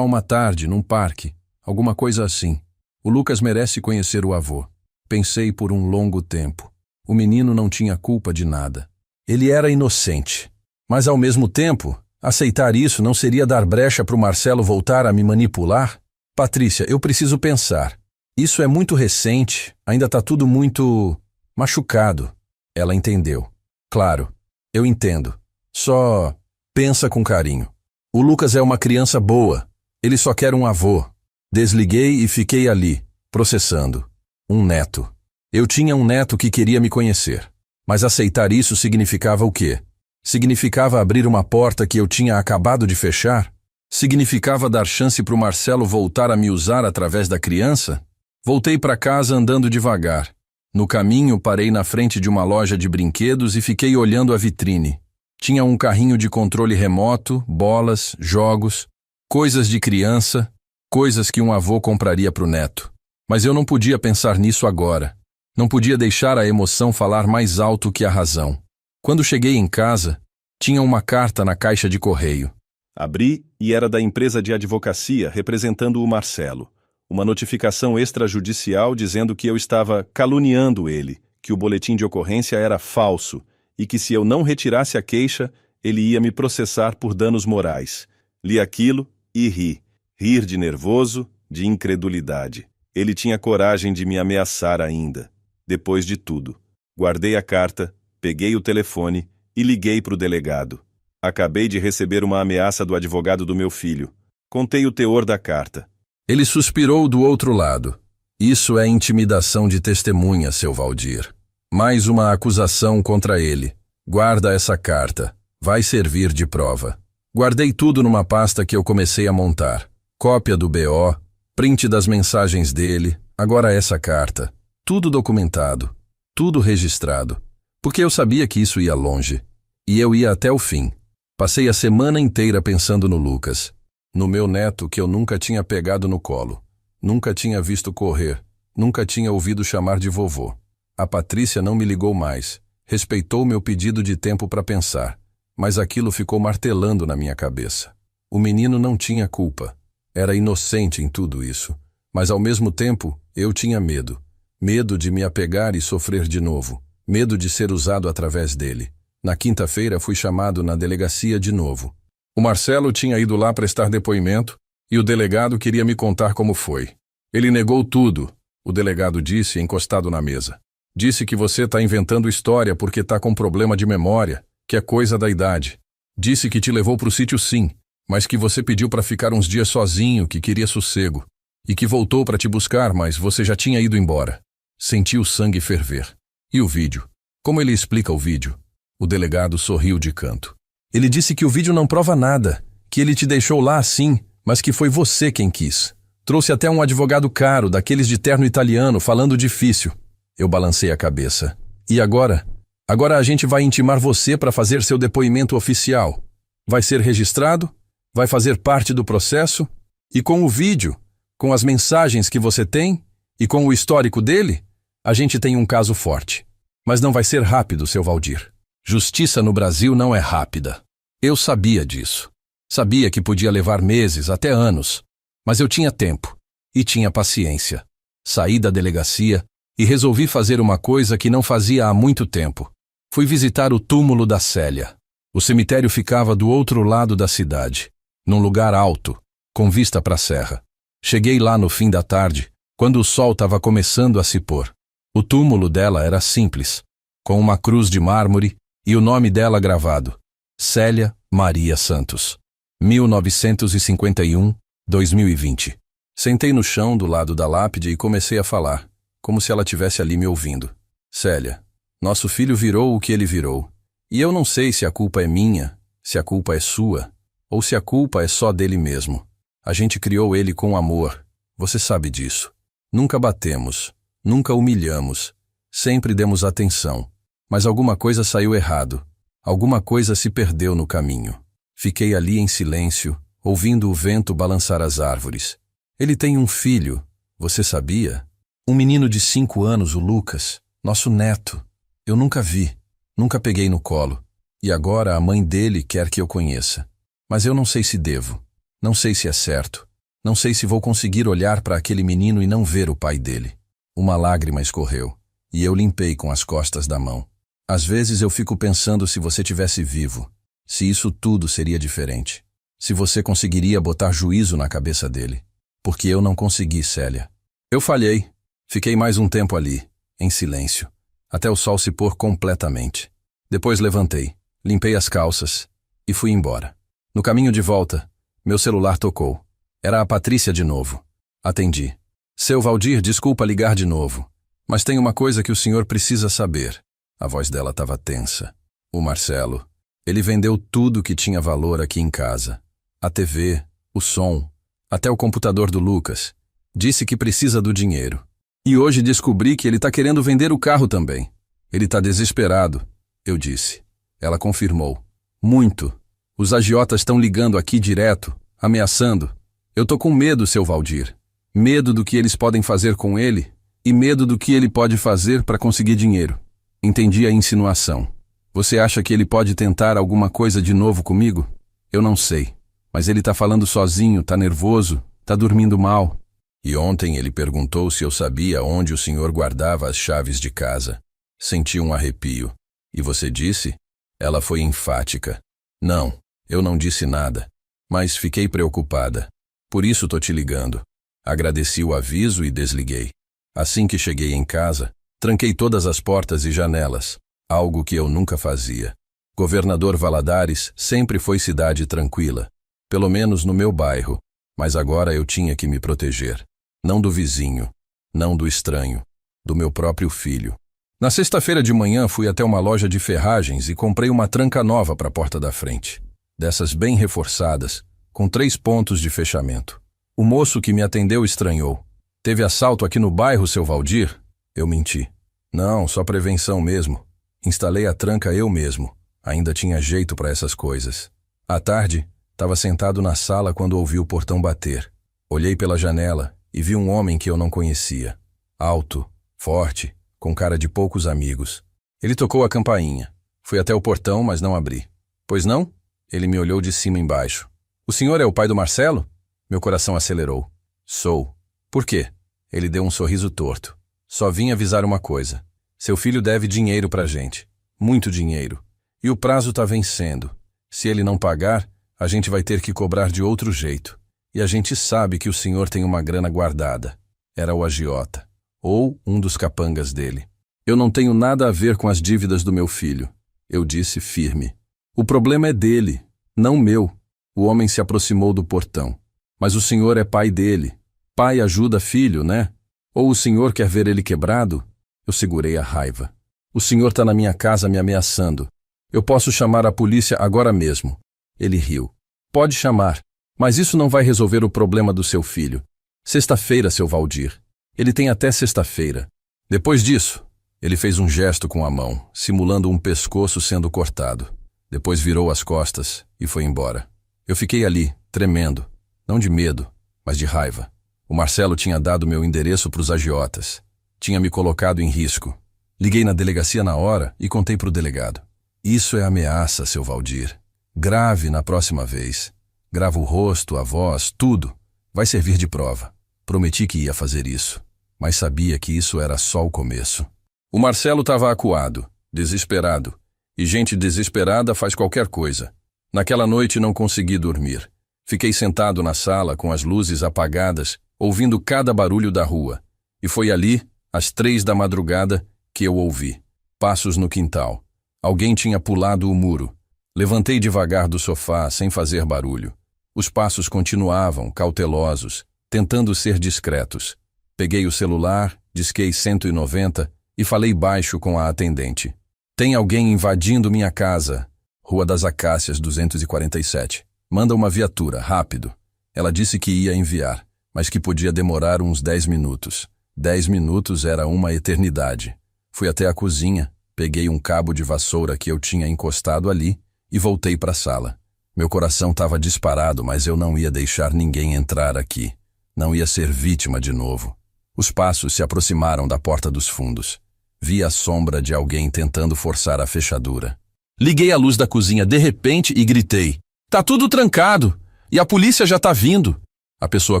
uma tarde, num parque. Alguma coisa assim. O Lucas merece conhecer o avô. Pensei por um longo tempo. O menino não tinha culpa de nada. Ele era inocente. Mas, ao mesmo tempo, aceitar isso não seria dar brecha para o Marcelo voltar a me manipular? Patrícia, eu preciso pensar. Isso é muito recente, ainda está tudo muito... machucado. Ela entendeu. Claro, eu entendo. Só pensa com carinho. O Lucas é uma criança boa. Ele só quer um avô. Desliguei e fiquei ali, processando. Um neto. Eu tinha um neto que queria me conhecer. Mas aceitar isso significava o quê? Significava abrir uma porta que eu tinha acabado de fechar? Significava dar chance para o Marcelo voltar a me usar através da criança? Voltei para casa andando devagar. No caminho, parei na frente de uma loja de brinquedos e fiquei olhando a vitrine. Tinha um carrinho de controle remoto, bolas, jogos, coisas de criança, coisas que um avô compraria para o neto. Mas eu não podia pensar nisso agora. Não podia deixar a emoção falar mais alto que a razão. Quando cheguei em casa, tinha uma carta na caixa de correio. Abri e era da empresa de advocacia representando o Marcelo. Uma notificação extrajudicial dizendo que eu estava caluniando ele, que o boletim de ocorrência era falso e que se eu não retirasse a queixa, ele ia me processar por danos morais. Li aquilo e ri. Rir de nervoso, de incredulidade. Ele tinha coragem de me ameaçar ainda. Depois de tudo. Guardei a carta, peguei o telefone e liguei para o delegado. Acabei de receber uma ameaça do advogado do meu filho. Contei o teor da carta. Ele suspirou do outro lado. Isso é intimidação de testemunha, seu Valdir. Mais uma acusação contra ele. Guarda essa carta. Vai servir de prova. Guardei tudo numa pasta que eu comecei a montar. Cópia do BO, print das mensagens dele, agora essa carta. Tudo documentado. Tudo registrado. Porque eu sabia que isso ia longe. E eu ia até o fim. Passei a semana inteira pensando no Lucas. No meu neto que eu nunca tinha pegado no colo. Nunca tinha visto correr. Nunca tinha ouvido chamar de vovô. A Patrícia não me ligou mais. Respeitou meu pedido de tempo para pensar. Mas aquilo ficou martelando na minha cabeça. O menino não tinha culpa. Era inocente em tudo isso. Mas ao mesmo tempo, eu tinha medo. Medo de me apegar e sofrer de novo. Medo de ser usado através dele. Na quinta-feira fui chamado na delegacia de novo. O Marcelo tinha ido lá prestar depoimento e o delegado queria me contar como foi. Ele negou tudo, o delegado disse, encostado na mesa. Disse que você está inventando história porque está com problema de memória, que é coisa da idade. Disse que te levou para o sítio sim, mas que você pediu para ficar uns dias sozinho, que queria sossego. E que voltou para te buscar, mas você já tinha ido embora. Senti o sangue ferver. E o vídeo? Como ele explica o vídeo? O delegado sorriu de canto. Ele disse que o vídeo não prova nada, que ele te deixou lá assim, mas que foi você quem quis. Trouxe até um advogado caro, daqueles de terno italiano, falando difícil. Eu balancei a cabeça. E agora? Agora a gente vai intimar você para fazer seu depoimento oficial. Vai ser registrado, vai fazer parte do processo, e com o vídeo, com as mensagens que você tem e com o histórico dele, a gente tem um caso forte. Mas não vai ser rápido, seu Valdir. Justiça no Brasil não é rápida. Eu sabia disso. Sabia que podia levar meses, até anos. Mas eu tinha tempo e tinha paciência. Saí da delegacia e resolvi fazer uma coisa que não fazia há muito tempo. Fui visitar o túmulo da Célia. O cemitério ficava do outro lado da cidade, num lugar alto, com vista para a serra. Cheguei lá no fim da tarde, quando o sol estava começando a se pôr. O túmulo dela era simples, com uma cruz de mármore e o nome dela gravado: Célia Maria Santos, 1951-2020. Sentei no chão do lado da lápide e comecei a falar, como se ela estivesse ali me ouvindo. Célia, nosso filho virou o que ele virou. E eu não sei se a culpa é minha, se a culpa é sua, ou se a culpa é só dele mesmo. A gente criou ele com amor, você sabe disso. Nunca batemos, nunca humilhamos, sempre demos atenção. Mas alguma coisa saiu errado, alguma coisa se perdeu no caminho. Fiquei ali em silêncio, ouvindo o vento balançar as árvores. Ele tem um filho, você sabia? Um menino de 5 anos, o Lucas, nosso neto. Eu nunca vi, nunca peguei no colo. E agora a mãe dele quer que eu conheça. Mas eu não sei se devo, não sei se é certo, não sei se vou conseguir olhar para aquele menino e não ver o pai dele. Uma lágrima escorreu, e eu limpei com as costas da mão. Às vezes eu fico pensando se você tivesse vivo, se isso tudo seria diferente. Se você conseguiria botar juízo na cabeça dele. Porque eu não consegui, Célia. Eu falhei. Fiquei mais um tempo ali, em silêncio, até o sol se pôr completamente. Depois levantei, limpei as calças e fui embora. No caminho de volta, meu celular tocou. Era a Patrícia de novo. Atendi. Seu Valdir, desculpa ligar de novo, mas tem uma coisa que o senhor precisa saber. A voz dela estava tensa. O Marcelo. Ele vendeu tudo que tinha valor aqui em casa. A TV, o som, até o computador do Lucas. Disse que precisa do dinheiro. E hoje descobri que ele está querendo vender o carro também. Ele está desesperado, eu disse. Ela confirmou. Muito. Os agiotas estão ligando aqui direto, ameaçando. Eu tô com medo, seu Valdir. Medo do que eles podem fazer com ele e medo do que ele pode fazer para conseguir dinheiro. Entendi a insinuação. Você acha que ele pode tentar alguma coisa de novo comigo? Eu não sei. Mas ele tá falando sozinho, tá nervoso, tá dormindo mal. E ontem ele perguntou se eu sabia onde o senhor guardava as chaves de casa. Senti um arrepio. E você disse? Ela foi enfática. Não, eu não disse nada. Mas fiquei preocupada. Por isso tô te ligando. Agradeci o aviso e desliguei. Assim que cheguei em casa, tranquei todas as portas e janelas, algo que eu nunca fazia. Governador Valadares sempre foi cidade tranquila. Pelo menos no meu bairro, mas agora eu tinha que me proteger. Não do vizinho, não do estranho, do meu próprio filho. Na sexta-feira de manhã fui até uma loja de ferragens e comprei uma tranca nova para a porta da frente. Dessas bem reforçadas, com 3 pontos de fechamento. O moço que me atendeu estranhou. Teve assalto aqui no bairro, seu Valdir? Eu menti. Não, só prevenção mesmo. Instalei a tranca eu mesmo. Ainda tinha jeito para essas coisas. À tarde, estava sentado na sala quando ouvi o portão bater. Olhei pela janela e vi um homem que eu não conhecia. Alto, forte, com cara de poucos amigos. Ele tocou a campainha. Fui até o portão, mas não abri. Pois não? Ele me olhou de cima embaixo. O senhor é o pai do Marcelo? Meu coração acelerou. Sou. Por quê? Ele deu um sorriso torto. Só vim avisar uma coisa. Seu filho deve dinheiro pra gente. Muito dinheiro. E o prazo tá vencendo. Se ele não pagar, a gente vai ter que cobrar de outro jeito. E a gente sabe que o senhor tem uma grana guardada. Era o agiota. Ou um dos capangas dele. Eu não tenho nada a ver com as dívidas do meu filho. Eu disse firme. O problema é dele, não meu. O homem se aproximou do portão. Mas o senhor é pai dele. Pai ajuda filho, né? Ou o senhor quer ver ele quebrado? Eu segurei a raiva. O senhor tá na minha casa me ameaçando. Eu posso chamar a polícia agora mesmo. Ele riu. Pode chamar, mas isso não vai resolver o problema do seu filho. Sexta-feira, seu Valdir. Ele tem até sexta-feira. Depois disso, Ele fez um gesto com a mão, simulando um pescoço sendo cortado. Depois virou as costas e foi embora. Eu fiquei ali, tremendo, não de medo, mas de raiva. O Marcelo tinha dado meu endereço para os agiotas. Tinha me colocado em risco. Liguei na delegacia na hora e contei para o delegado. Isso é ameaça, seu Valdir. Grave na próxima vez. Grava o rosto, a voz, tudo. Vai servir de prova. Prometi que ia fazer isso, mas sabia que isso era só o começo. O Marcelo estava acuado, desesperado. E gente desesperada faz qualquer coisa. Naquela noite não consegui dormir. Fiquei sentado na sala com as luzes apagadas, ouvindo cada barulho da rua. E foi ali, às 3 da madrugada, que eu ouvi. Passos no quintal. Alguém tinha pulado o muro. Levantei devagar do sofá, sem fazer barulho. Os passos continuavam, cautelosos, tentando ser discretos. Peguei o celular, disquei 190 e falei baixo com a atendente. Tem alguém invadindo minha casa. Rua das Acácias, 247. Manda uma viatura, rápido. Ela disse que ia enviar, mas que podia demorar uns 10 minutos. 10 minutos era uma eternidade. Fui até a cozinha, peguei um cabo de vassoura que eu tinha encostado ali e voltei para a sala. Meu coração estava disparado, mas eu não ia deixar ninguém entrar aqui. Não ia ser vítima de novo. Os passos se aproximaram da porta dos fundos. Vi a sombra de alguém tentando forçar a fechadura. Liguei a luz da cozinha de repente e gritei. Tá tudo trancado! E a polícia já tá vindo! A pessoa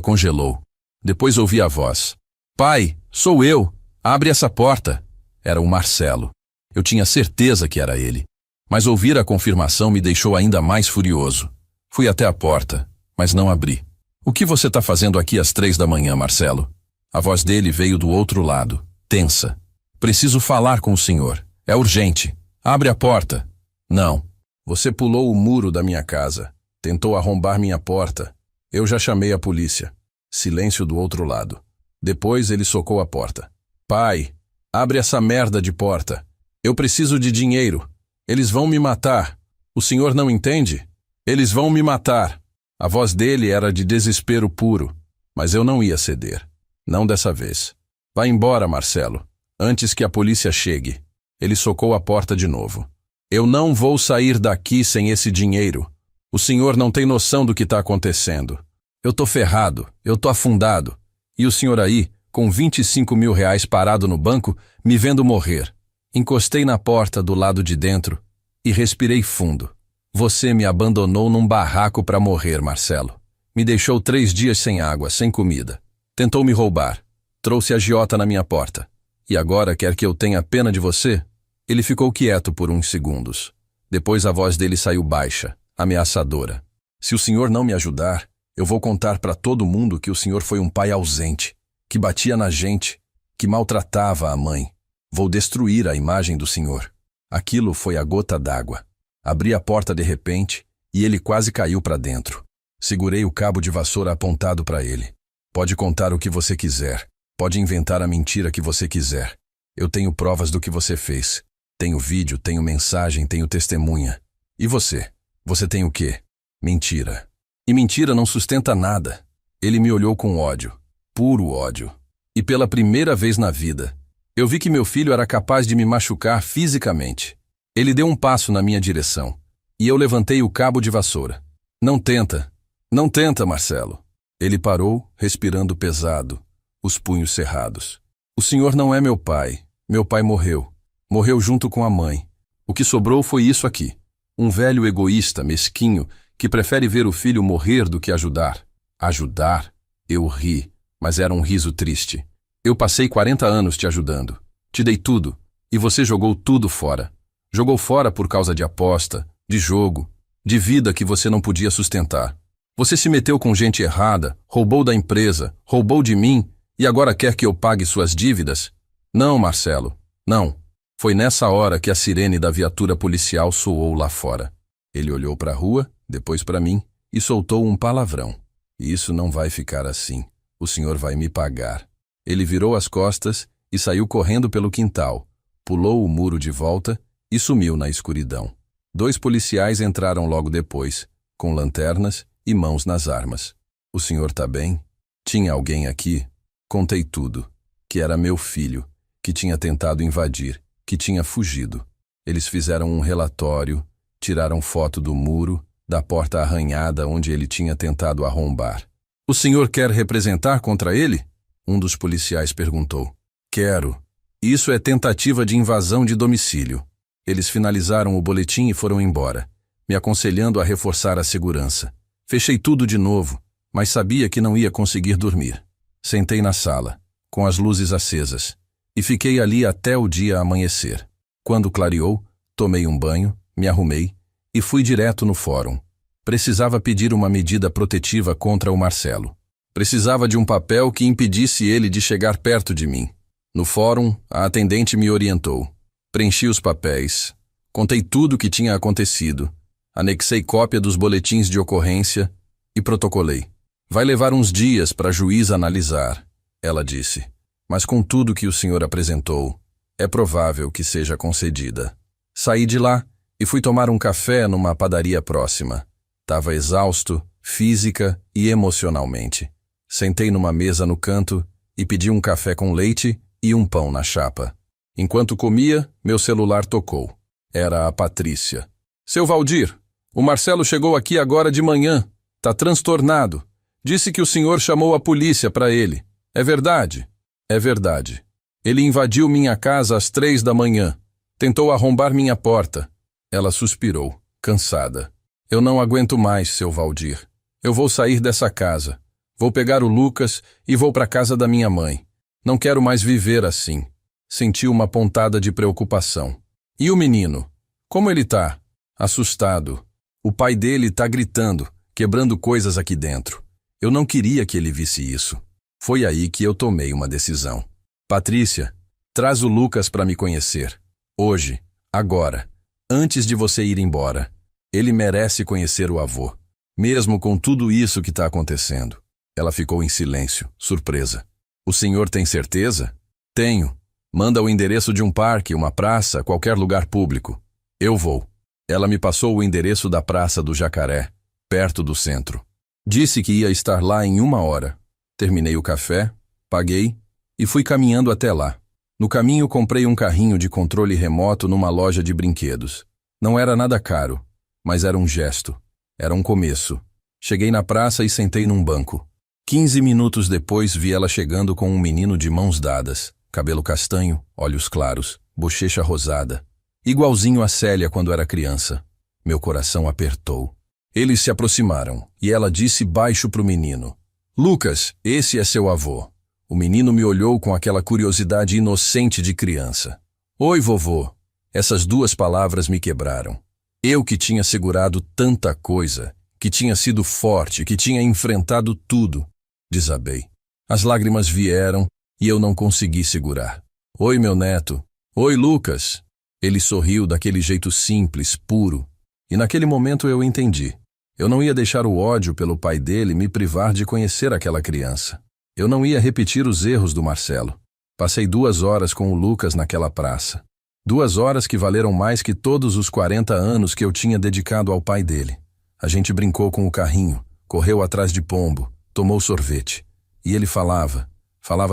congelou. Depois ouvi a voz. Pai, sou eu! Abre essa porta! Era o Marcelo. Eu tinha certeza que era ele. Mas ouvir a confirmação me deixou ainda mais furioso. Fui até a porta, mas não abri. O que você tá fazendo aqui às 3 da manhã, Marcelo? A voz dele veio do outro lado, tensa. Preciso falar com o senhor. É urgente. Abre a porta. Não. Você pulou o muro da minha casa. Tentou arrombar minha porta. Eu já chamei a polícia. Silêncio do outro lado. Depois ele socou a porta. Pai, abre essa merda de porta. Eu preciso de dinheiro. Eles vão me matar. O senhor não entende? Eles vão me matar. A voz dele era de desespero puro. Mas eu não ia ceder. Não dessa vez. Vá embora, Marcelo. Antes que a polícia chegue. Ele socou a porta de novo. Eu não vou sair daqui sem esse dinheiro. O senhor não tem noção do que está acontecendo. Eu tô ferrado, eu tô afundado. E o senhor aí, com 25 mil reais parado no banco, me vendo morrer. Encostei na porta do lado de dentro e respirei fundo. Você me abandonou num barraco para morrer, Marcelo. Me deixou 3 dias sem água, sem comida. Tentou me roubar. Trouxe a agiota na minha porta. E agora quer que eu tenha pena de você? Ele ficou quieto por uns segundos. Depois a voz dele saiu baixa, ameaçadora. Se o senhor não me ajudar, eu vou contar para todo mundo que o senhor foi um pai ausente, que batia na gente, que maltratava a mãe. Vou destruir a imagem do senhor. Aquilo foi a gota d'água. Abri a porta de repente e ele quase caiu para dentro. Segurei o cabo de vassoura apontado para ele. Pode contar o que você quiser. Pode inventar a mentira que você quiser. Eu tenho provas do que você fez. Tenho vídeo, tenho mensagem, tenho testemunha. E você? Você tem o quê? Mentira. E mentira não sustenta nada. Ele me olhou com ódio. Puro ódio. E pela primeira vez na vida, eu vi que meu filho era capaz de me machucar fisicamente. Ele deu um passo na minha direção. E eu levantei o cabo de vassoura. Não tenta. Não tenta, Marcelo. Ele parou, respirando pesado, os punhos cerrados. O senhor não é meu pai. Meu pai morreu. Morreu junto com a mãe. O que sobrou foi isso aqui. Um velho egoísta, mesquinho, que prefere ver o filho morrer do que ajudar. Ajudar? Eu ri, mas era um riso triste. Eu passei 40 anos te ajudando. Te dei tudo, e você jogou tudo fora. Jogou fora por causa de aposta, de jogo, de vida que você não podia sustentar. Você se meteu com gente errada, roubou da empresa, roubou de mim, e agora quer que eu pague suas dívidas? Não, Marcelo, não. Foi nessa hora que a sirene da viatura policial soou lá fora. Ele olhou para a rua, depois para mim, e soltou um palavrão. Isso não vai ficar assim. O senhor vai me pagar. Ele virou as costas e saiu correndo pelo quintal, pulou o muro de volta e sumiu na escuridão. 2 policiais entraram logo depois, com lanternas e mãos nas armas. O senhor tá bem? Tinha alguém aqui? Contei tudo, que era meu filho, que tinha tentado invadir, que tinha fugido. Eles fizeram um relatório, tiraram foto do muro, da porta arranhada onde ele tinha tentado arrombar. "O senhor quer representar contra ele?" Um dos policiais perguntou. "Quero. Isso é tentativa de invasão de domicílio." Eles finalizaram o boletim e foram embora, me aconselhando a reforçar a segurança. Fechei tudo de novo, mas sabia que não ia conseguir dormir. Sentei na sala, com as luzes acesas, e fiquei ali até o dia amanhecer. Quando clareou, tomei um banho, me arrumei e fui direto no fórum. Precisava pedir uma medida protetiva contra o Marcelo. Precisava de um papel que impedisse ele de chegar perto de mim. No fórum, a atendente me orientou. Preenchi os papéis, contei tudo o que tinha acontecido, anexei cópia dos boletins de ocorrência e protocolei. "Vai levar uns dias para a juíza analisar", ela disse. "Mas com tudo que o senhor apresentou, é provável que seja concedida." Saí de lá e fui tomar um café numa padaria próxima. Estava exausto, física e emocionalmente. Sentei numa mesa no canto e pedi um café com leite e um pão na chapa. Enquanto comia, meu celular tocou. Era a Patrícia. "Seu Valdir, o Marcelo chegou aqui agora de manhã. Tá transtornado. Disse que o senhor chamou a polícia para ele. É verdade?" "É verdade. Ele invadiu minha casa às 3 da manhã. Tentou arrombar minha porta." Ela suspirou, cansada. "Eu não aguento mais, seu Valdir. Eu vou sair dessa casa. Vou pegar o Lucas e vou para a casa da minha mãe. Não quero mais viver assim." Senti uma pontada de preocupação. "E o menino? Como ele tá?" "Assustado. O pai dele tá gritando, quebrando coisas aqui dentro. Eu não queria que ele visse isso." Foi aí que eu tomei uma decisão. "Patrícia, traz o Lucas para me conhecer. Hoje, agora, antes de você ir embora. Ele merece conhecer o avô, mesmo com tudo isso que está acontecendo." Ela ficou em silêncio, surpresa. "O senhor tem certeza?" "Tenho. Manda o endereço de um parque, uma praça, qualquer lugar público. Eu vou." Ela me passou o endereço da Praça do Jacaré, perto do centro. Disse que ia estar lá em 1 hora. Terminei o café, paguei e fui caminhando até lá. No caminho comprei um carrinho de controle remoto numa loja de brinquedos. Não era nada caro, mas era um gesto. Era um começo. Cheguei na praça e sentei num banco. 15 minutos depois vi ela chegando com um menino de mãos dadas. Cabelo castanho, olhos claros, bochecha rosada. Igualzinho a Célia quando era criança. Meu coração apertou. Eles se aproximaram e ela disse baixo pro menino: "Lucas, esse é seu avô." O menino me olhou com aquela curiosidade inocente de criança. "Oi, vovô." Essas 2 palavras me quebraram. Eu que tinha segurado tanta coisa, que tinha sido forte, que tinha enfrentado tudo. Desabei. As lágrimas vieram e eu não consegui segurar. "Oi, meu neto." "Oi, Lucas." Ele sorriu daquele jeito simples, puro. E naquele momento eu entendi. Eu não ia deixar o ódio pelo pai dele me privar de conhecer aquela criança. Eu não ia repetir os erros do Marcelo. Passei 2 horas com o Lucas naquela praça. 2 horas que valeram mais que todos os 40 anos que eu tinha dedicado ao pai dele. A gente brincou com o carrinho, correu atrás de pombo, tomou sorvete. E ele falava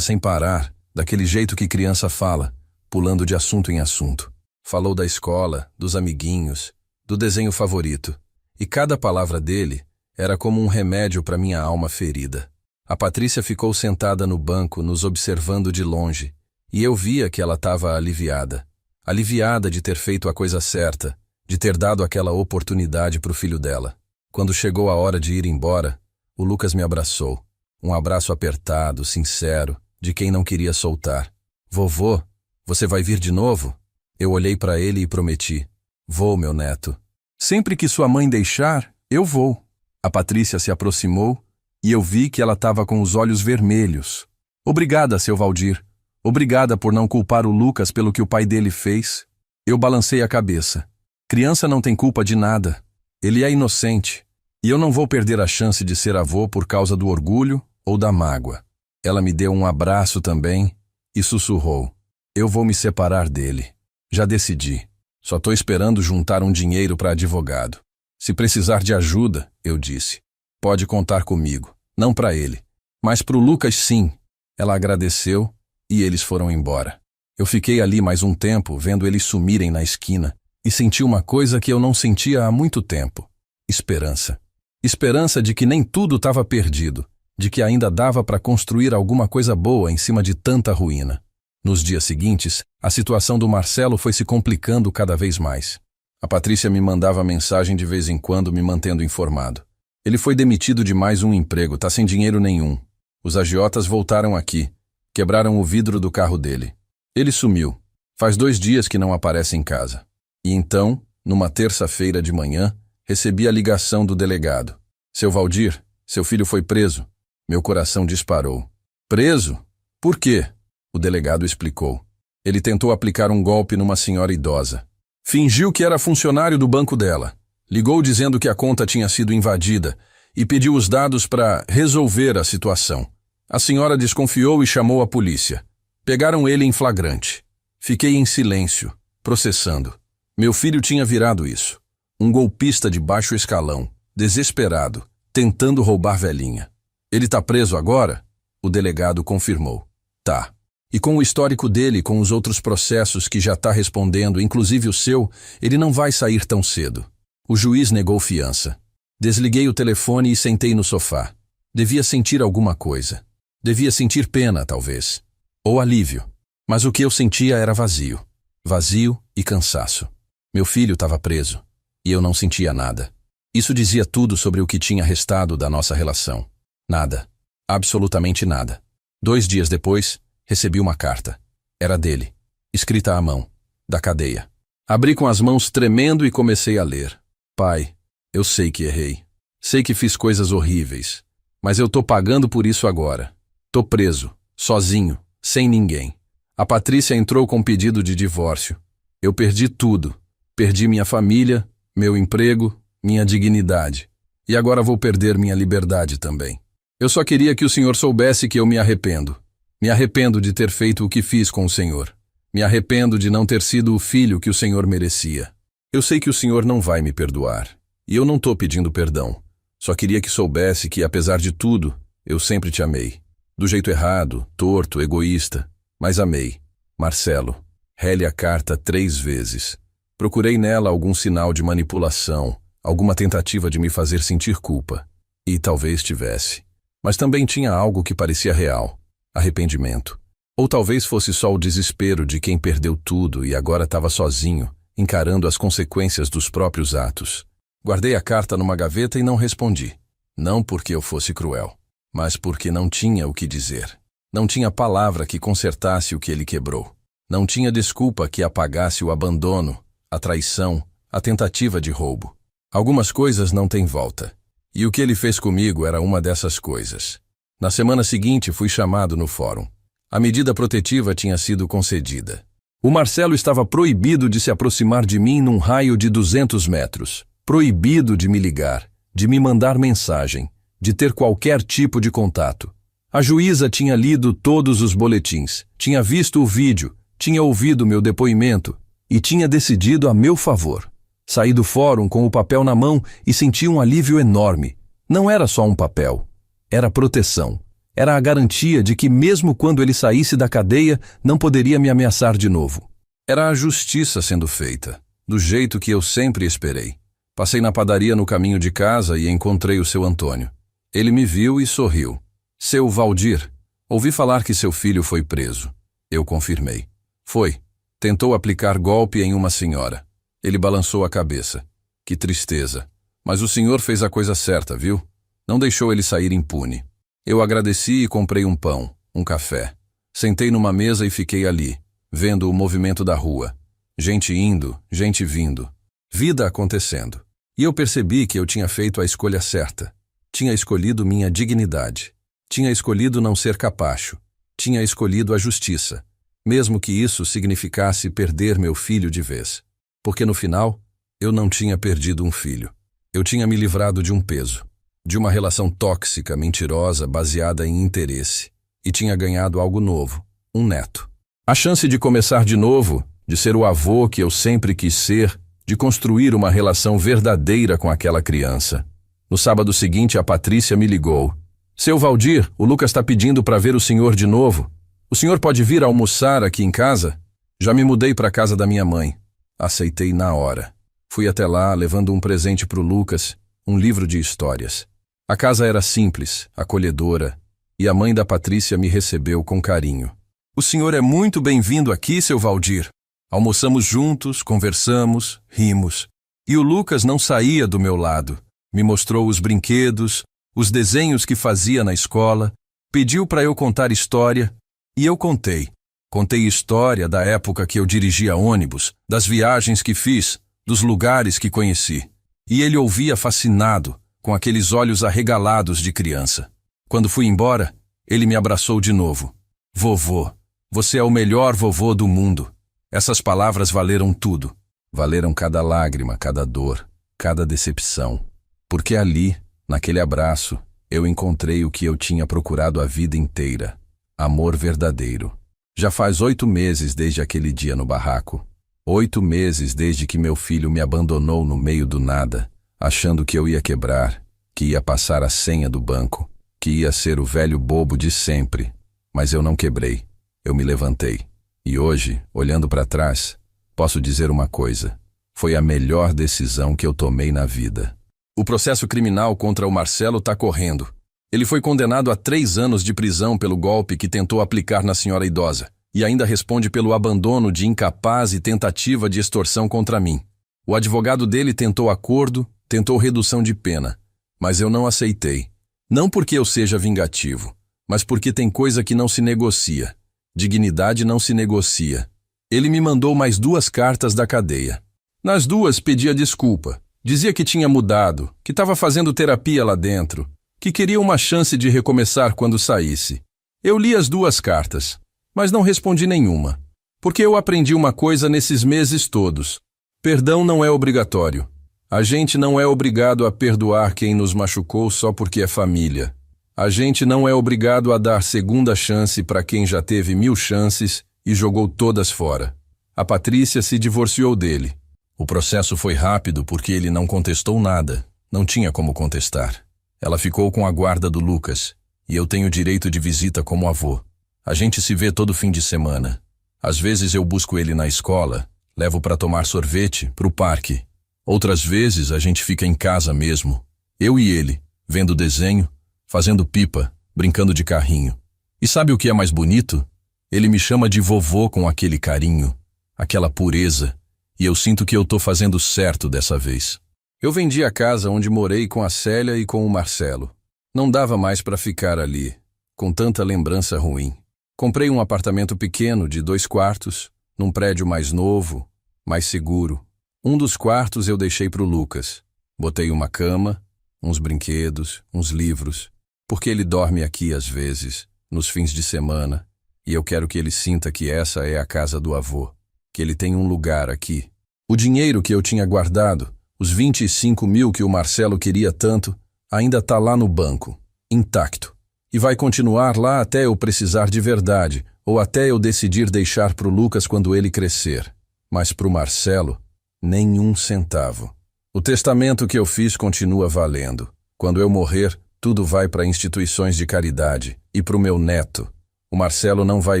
sem parar, daquele jeito que criança fala, pulando de assunto em assunto. Falou da escola, dos amiguinhos, do desenho favorito. E cada palavra dele era como um remédio para minha alma ferida. A Patrícia ficou sentada no banco, nos observando de longe, e eu via que ela estava aliviada. Aliviada de ter feito a coisa certa, de ter dado aquela oportunidade para o filho dela. Quando chegou a hora de ir embora, o Lucas me abraçou. Um abraço apertado, sincero, de quem não queria soltar. "Vovô, você vai vir de novo?" Eu olhei para ele e prometi: "Vou, meu neto. Sempre que sua mãe deixar, eu vou." A Patrícia se aproximou e eu vi que ela estava com os olhos vermelhos. "Obrigada, seu Valdir. Obrigada por não culpar o Lucas pelo que o pai dele fez." Eu balancei a cabeça. Criança não tem culpa de nada. Ele é inocente. E eu não vou perder a chance de ser avô por causa do orgulho ou da mágoa. Ela me deu um abraço também e sussurrou: "Eu vou me separar dele. Já decidi. Só estou esperando juntar um dinheiro para advogado. Se precisar de ajuda," eu disse, "pode contar comigo. Não para ele, mas para o Lucas sim." Ela agradeceu e eles foram embora. Eu fiquei ali mais um tempo, vendo eles sumirem na esquina, e senti uma coisa que eu não sentia há muito tempo: esperança. Esperança de que nem tudo estava perdido, de que ainda dava para construir alguma coisa boa em cima de tanta ruína. Nos dias seguintes, a situação do Marcelo foi se complicando cada vez mais. A Patrícia me mandava mensagem de vez em quando me mantendo informado. Ele foi demitido de mais um emprego, tá sem dinheiro nenhum. Os agiotas voltaram aqui, quebraram o vidro do carro dele. Ele sumiu. Faz 2 dias que não aparece em casa. E então, numa terça-feira de manhã, recebi a ligação do delegado. Seu Valdir, seu filho foi preso. Meu coração disparou. Preso? Por quê? O delegado explicou. Ele tentou aplicar um golpe numa senhora idosa. Fingiu que era funcionário do banco dela. Ligou dizendo que a conta tinha sido invadida e pediu os dados para resolver a situação. A senhora desconfiou e chamou a polícia. Pegaram ele em flagrante. Fiquei em silêncio, processando. Meu filho tinha virado isso. Um golpista de baixo escalão, desesperado, tentando roubar velhinha. Ele tá preso agora? O delegado confirmou. Tá. E com o histórico dele, com os outros processos que já tá respondendo, inclusive o seu, ele não vai sair tão cedo. O juiz negou fiança. Desliguei o telefone e sentei no sofá. Devia sentir alguma coisa. Devia sentir pena, talvez. Ou alívio. Mas o que eu sentia era vazio. Vazio e cansaço. Meu filho estava preso. E eu não sentia nada. Isso dizia tudo sobre o que tinha restado da nossa relação. Nada. Absolutamente nada. 2 dias depois, recebi uma carta. Era dele. Escrita à mão. Da cadeia. Abri com as mãos tremendo e comecei a ler. Pai, eu sei que errei. Sei que fiz coisas horríveis. Mas eu tô pagando por isso agora. Tô preso. Sozinho. Sem ninguém. A Patrícia entrou com pedido de divórcio. Eu perdi tudo. Perdi minha família, meu emprego, minha dignidade. E agora vou perder minha liberdade também. Eu só queria que o senhor soubesse que eu me arrependo. Me arrependo de ter feito o que fiz com o senhor. Me arrependo de não ter sido o filho que o senhor merecia. Eu sei que o senhor não vai me perdoar. E eu não tô pedindo perdão. Só queria que soubesse que, apesar de tudo, eu sempre te amei. Do jeito errado, torto, egoísta. Mas amei. Marcelo. Rele a carta 3 vezes. Procurei nela algum sinal de manipulação, alguma tentativa de me fazer sentir culpa. E talvez tivesse. Mas também tinha algo que parecia real. Arrependimento. Ou talvez fosse só o desespero de quem perdeu tudo e agora estava sozinho, encarando as consequências dos próprios atos. Guardei a carta numa gaveta e não respondi. Não porque eu fosse cruel, mas porque não tinha o que dizer. Não tinha palavra que consertasse o que ele quebrou. Não tinha desculpa que apagasse o abandono, a traição, a tentativa de roubo. Algumas coisas não têm volta. E o que ele fez comigo era uma dessas coisas. Na semana seguinte fui chamado no fórum. A medida protetiva tinha sido concedida. O Marcelo estava proibido de se aproximar de mim num raio de 200 metros. Proibido de me ligar, de me mandar mensagem, de ter qualquer tipo de contato. A juíza tinha lido todos os boletins, tinha visto o vídeo, tinha ouvido meu depoimento e tinha decidido a meu favor. Saí do fórum com o papel na mão e senti um alívio enorme. Não era só um papel, era proteção. Era a garantia de que mesmo quando ele saísse da cadeia, não poderia me ameaçar de novo. Era a justiça sendo feita, do jeito que eu sempre esperei. Passei na padaria no caminho de casa e encontrei o seu Antônio. Ele me viu e sorriu. Seu Valdir, ouvi falar que seu filho foi preso. Eu confirmei. Foi. Tentou aplicar golpe em uma senhora. Ele balançou a cabeça. Que tristeza. Mas o senhor fez a coisa certa, viu? Não deixou ele sair impune. Eu agradeci e comprei um pão, um café. Sentei numa mesa e fiquei ali, vendo o movimento da rua. Gente indo, gente vindo. Vida acontecendo. E eu percebi que eu tinha feito a escolha certa. Tinha escolhido minha dignidade. Tinha escolhido não ser capacho. Tinha escolhido a justiça. Mesmo que isso significasse perder meu filho de vez. Porque no final, eu não tinha perdido um filho. Eu tinha me livrado de um peso. De uma relação tóxica, mentirosa, baseada em interesse. E tinha ganhado algo novo. Um neto. A chance de começar de novo, de ser o avô que eu sempre quis ser, de construir uma relação verdadeira com aquela criança. No sábado seguinte, a Patrícia me ligou. Seu Valdir, o Lucas está pedindo para ver o senhor de novo. O senhor pode vir almoçar aqui em casa? Já me mudei para a casa da minha mãe. Aceitei na hora. Fui até lá, levando um presente para o Lucas, um livro de histórias. A casa era simples, acolhedora, e a mãe da Patrícia me recebeu com carinho. O senhor é muito bem-vindo aqui, seu Valdir. Almoçamos juntos, conversamos, rimos. E o Lucas não saía do meu lado. Me mostrou os brinquedos, os desenhos que fazia na escola, pediu para eu contar história, e eu contei. Contei história da época que eu dirigia ônibus, das viagens que fiz, dos lugares que conheci. E ele ouvia fascinado, com aqueles olhos arregalados de criança. Quando fui embora, ele me abraçou de novo. Vovô, você é o melhor vovô do mundo. Essas palavras valeram tudo. Valeram cada lágrima, cada dor, cada decepção. Porque ali, naquele abraço, eu encontrei o que eu tinha procurado a vida inteira. Amor verdadeiro. Já faz 8 meses desde aquele dia no barraco. 8 meses desde que meu filho me abandonou no meio do nada, achando que eu ia quebrar, que ia passar a senha do banco, que ia ser o velho bobo de sempre. Mas eu não quebrei. Eu me levantei. E hoje, olhando para trás, posso dizer uma coisa. Foi a melhor decisão que eu tomei na vida. O processo criminal contra o Marcelo está correndo. Ele foi condenado a 3 anos de prisão pelo golpe que tentou aplicar na senhora idosa e ainda responde pelo abandono de incapaz e tentativa de extorsão contra mim. O advogado dele tentou acordo, tentou redução de pena, mas eu não aceitei. Não porque eu seja vingativo, mas porque tem coisa que não se negocia. Dignidade não se negocia. Ele me mandou mais 2 cartas da cadeia. Nas 2 pedia desculpa. Dizia que tinha mudado, que estava fazendo terapia lá dentro, que queria uma chance de recomeçar quando saísse. Eu li as 2 cartas, mas não respondi nenhuma, porque eu aprendi uma coisa nesses meses todos. Perdão não é obrigatório. A gente não é obrigado a perdoar quem nos machucou só porque é família. A gente não é obrigado a dar segunda chance para quem já teve 1000 chances e jogou todas fora. A Patrícia se divorciou dele. O processo foi rápido porque ele não contestou nada. Não tinha como contestar. Ela ficou com a guarda do Lucas, e eu tenho direito de visita como avô. A gente se vê todo fim de semana. Às vezes eu busco ele na escola, levo para tomar sorvete, pro parque. Outras vezes a gente fica em casa mesmo, eu e ele, vendo desenho, fazendo pipa, brincando de carrinho. E sabe o que é mais bonito? Ele me chama de vovô com aquele carinho, aquela pureza, e eu sinto que eu tô fazendo certo dessa vez. Eu vendi a casa onde morei com a Célia e com o Marcelo. Não dava mais para ficar ali, com tanta lembrança ruim. Comprei um apartamento pequeno de 2 quartos, num prédio mais novo, mais seguro. Um dos quartos eu deixei pro Lucas. Botei uma cama, uns brinquedos, uns livros, porque ele dorme aqui às vezes, nos fins de semana, e eu quero que ele sinta que essa é a casa do avô, que ele tem um lugar aqui. O dinheiro que eu tinha guardado, os 25 mil que o Marcelo queria tanto, ainda tá lá no banco, intacto. E vai continuar lá até eu precisar de verdade, ou até eu decidir deixar pro Lucas quando ele crescer. Mas pro Marcelo, nem 1 centavo. O testamento que eu fiz continua valendo. Quando eu morrer, tudo vai para instituições de caridade. E pro meu neto. O Marcelo não vai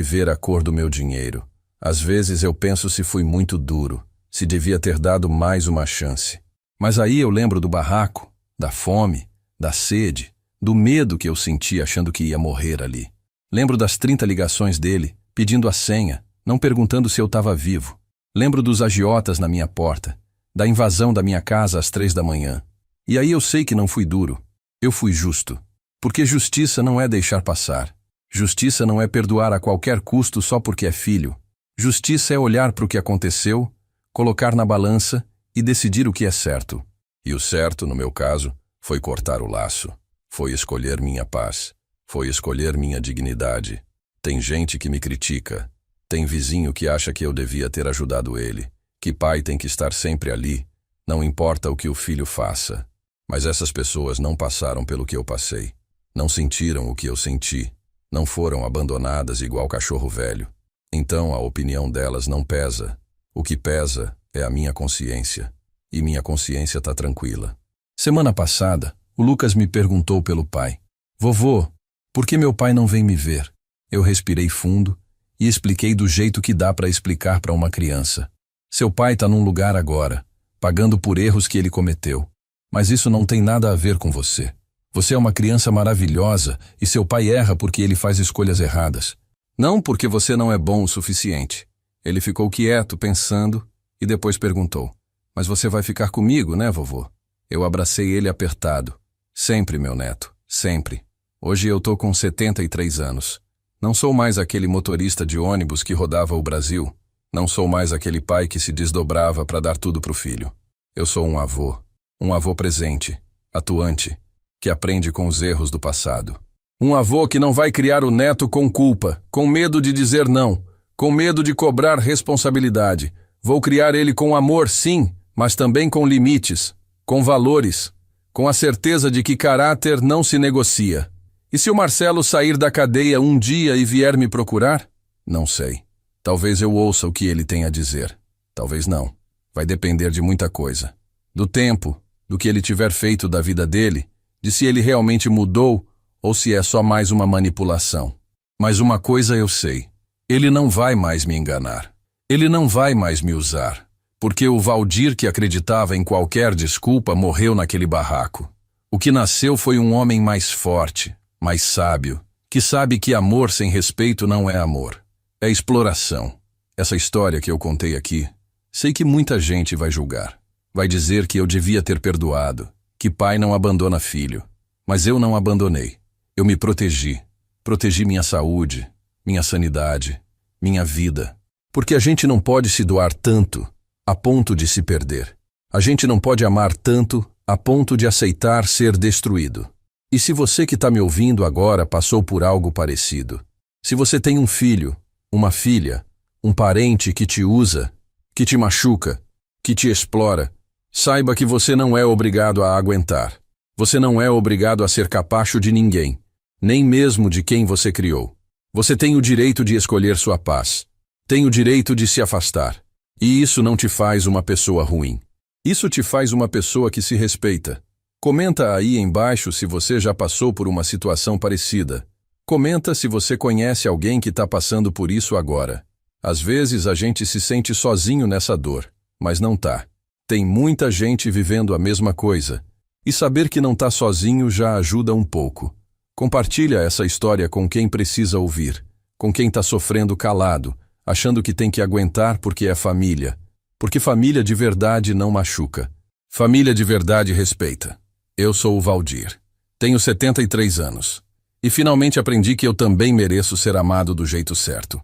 ver a cor do meu dinheiro. Às vezes eu penso se fui muito duro, se devia ter dado mais uma chance. Mas aí eu lembro do barraco, da fome, da sede, do medo que eu senti achando que ia morrer ali. Lembro das 30 ligações dele, pedindo a senha, não perguntando se eu estava vivo. Lembro dos agiotas na minha porta, da invasão da minha casa às 3 da manhã. E aí eu sei que não fui duro. Eu fui justo. Porque justiça não é deixar passar. Justiça não é perdoar a qualquer custo só porque é filho. Justiça é olhar para o que aconteceu, colocar na balança e decidir o que é certo. E o certo, no meu caso, foi cortar o laço. Foi escolher minha paz. Foi escolher minha dignidade. Tem gente que me critica. Tem vizinho que acha que eu devia ter ajudado ele. Que pai tem que estar sempre ali. Não importa o que o filho faça. Mas essas pessoas não passaram pelo que eu passei. Não sentiram o que eu senti. Não foram abandonadas igual cachorro velho. Então a opinião delas não pesa. O que pesa é a minha consciência. E minha consciência tá tranquila. Semana passada, o Lucas me perguntou pelo pai. Vovô, por que meu pai não vem me ver? Eu respirei fundo e expliquei do jeito que dá para explicar para uma criança. Seu pai está num lugar agora, pagando por erros que ele cometeu. Mas isso não tem nada a ver com você. Você é uma criança maravilhosa e seu pai erra porque ele faz escolhas erradas. Não porque você não é bom o suficiente. Ele ficou quieto, pensando, e depois perguntou: mas você vai ficar comigo, né, vovô? Eu abracei ele apertado. Sempre, meu neto, sempre. Hoje eu tô com 73 anos. Não sou mais aquele motorista de ônibus que rodava o Brasil. Não sou mais aquele pai que se desdobrava para dar tudo pro filho. Eu sou um avô presente, atuante, que aprende com os erros do passado. Um avô que não vai criar o neto com culpa, com medo de dizer não, com medo de cobrar responsabilidade. Vou criar ele com amor, sim, mas também com limites, com valores, com a certeza de que caráter não se negocia. E se o Marcelo sair da cadeia um dia e vier me procurar? Não sei. Talvez eu ouça o que ele tem a dizer. Talvez não. Vai depender de muita coisa. Do tempo, do que ele tiver feito da vida dele, de se ele realmente mudou ou se é só mais uma manipulação. Mas uma coisa eu sei. Ele não vai mais me enganar. Ele não vai mais me usar. Porque o Valdir que acreditava em qualquer desculpa morreu naquele barraco. O que nasceu foi um homem mais forte, mais sábio, que sabe que amor sem respeito não é amor. É exploração. Essa história que eu contei aqui, sei que muita gente vai julgar. Vai dizer que eu devia ter perdoado, que pai não abandona filho. Mas eu não abandonei. Eu me protegi. Protegi minha saúde, minha sanidade, minha vida. Porque a gente não pode se doar tanto a ponto de se perder. A gente não pode amar tanto a ponto de aceitar ser destruído. E se você que está me ouvindo agora passou por algo parecido, se você tem um filho, uma filha, um parente que te usa, que te machuca, que te explora, saiba que você não é obrigado a aguentar. Você não é obrigado a ser capacho de ninguém, nem mesmo de quem você criou. Você tem o direito de escolher sua paz. Tem o direito de se afastar. E isso não te faz uma pessoa ruim. Isso te faz uma pessoa que se respeita. Comenta aí embaixo se você já passou por uma situação parecida. Comenta se você conhece alguém que está passando por isso agora. Às vezes a gente se sente sozinho nessa dor, mas não tá. Tem muita gente vivendo a mesma coisa. E saber que não tá sozinho já ajuda um pouco. Compartilha essa história com quem precisa ouvir, com quem está sofrendo calado, achando que tem que aguentar porque é família. Porque família de verdade não machuca. Família de verdade respeita. Eu sou o Valdir. Tenho 73 anos. E finalmente aprendi que eu também mereço ser amado do jeito certo.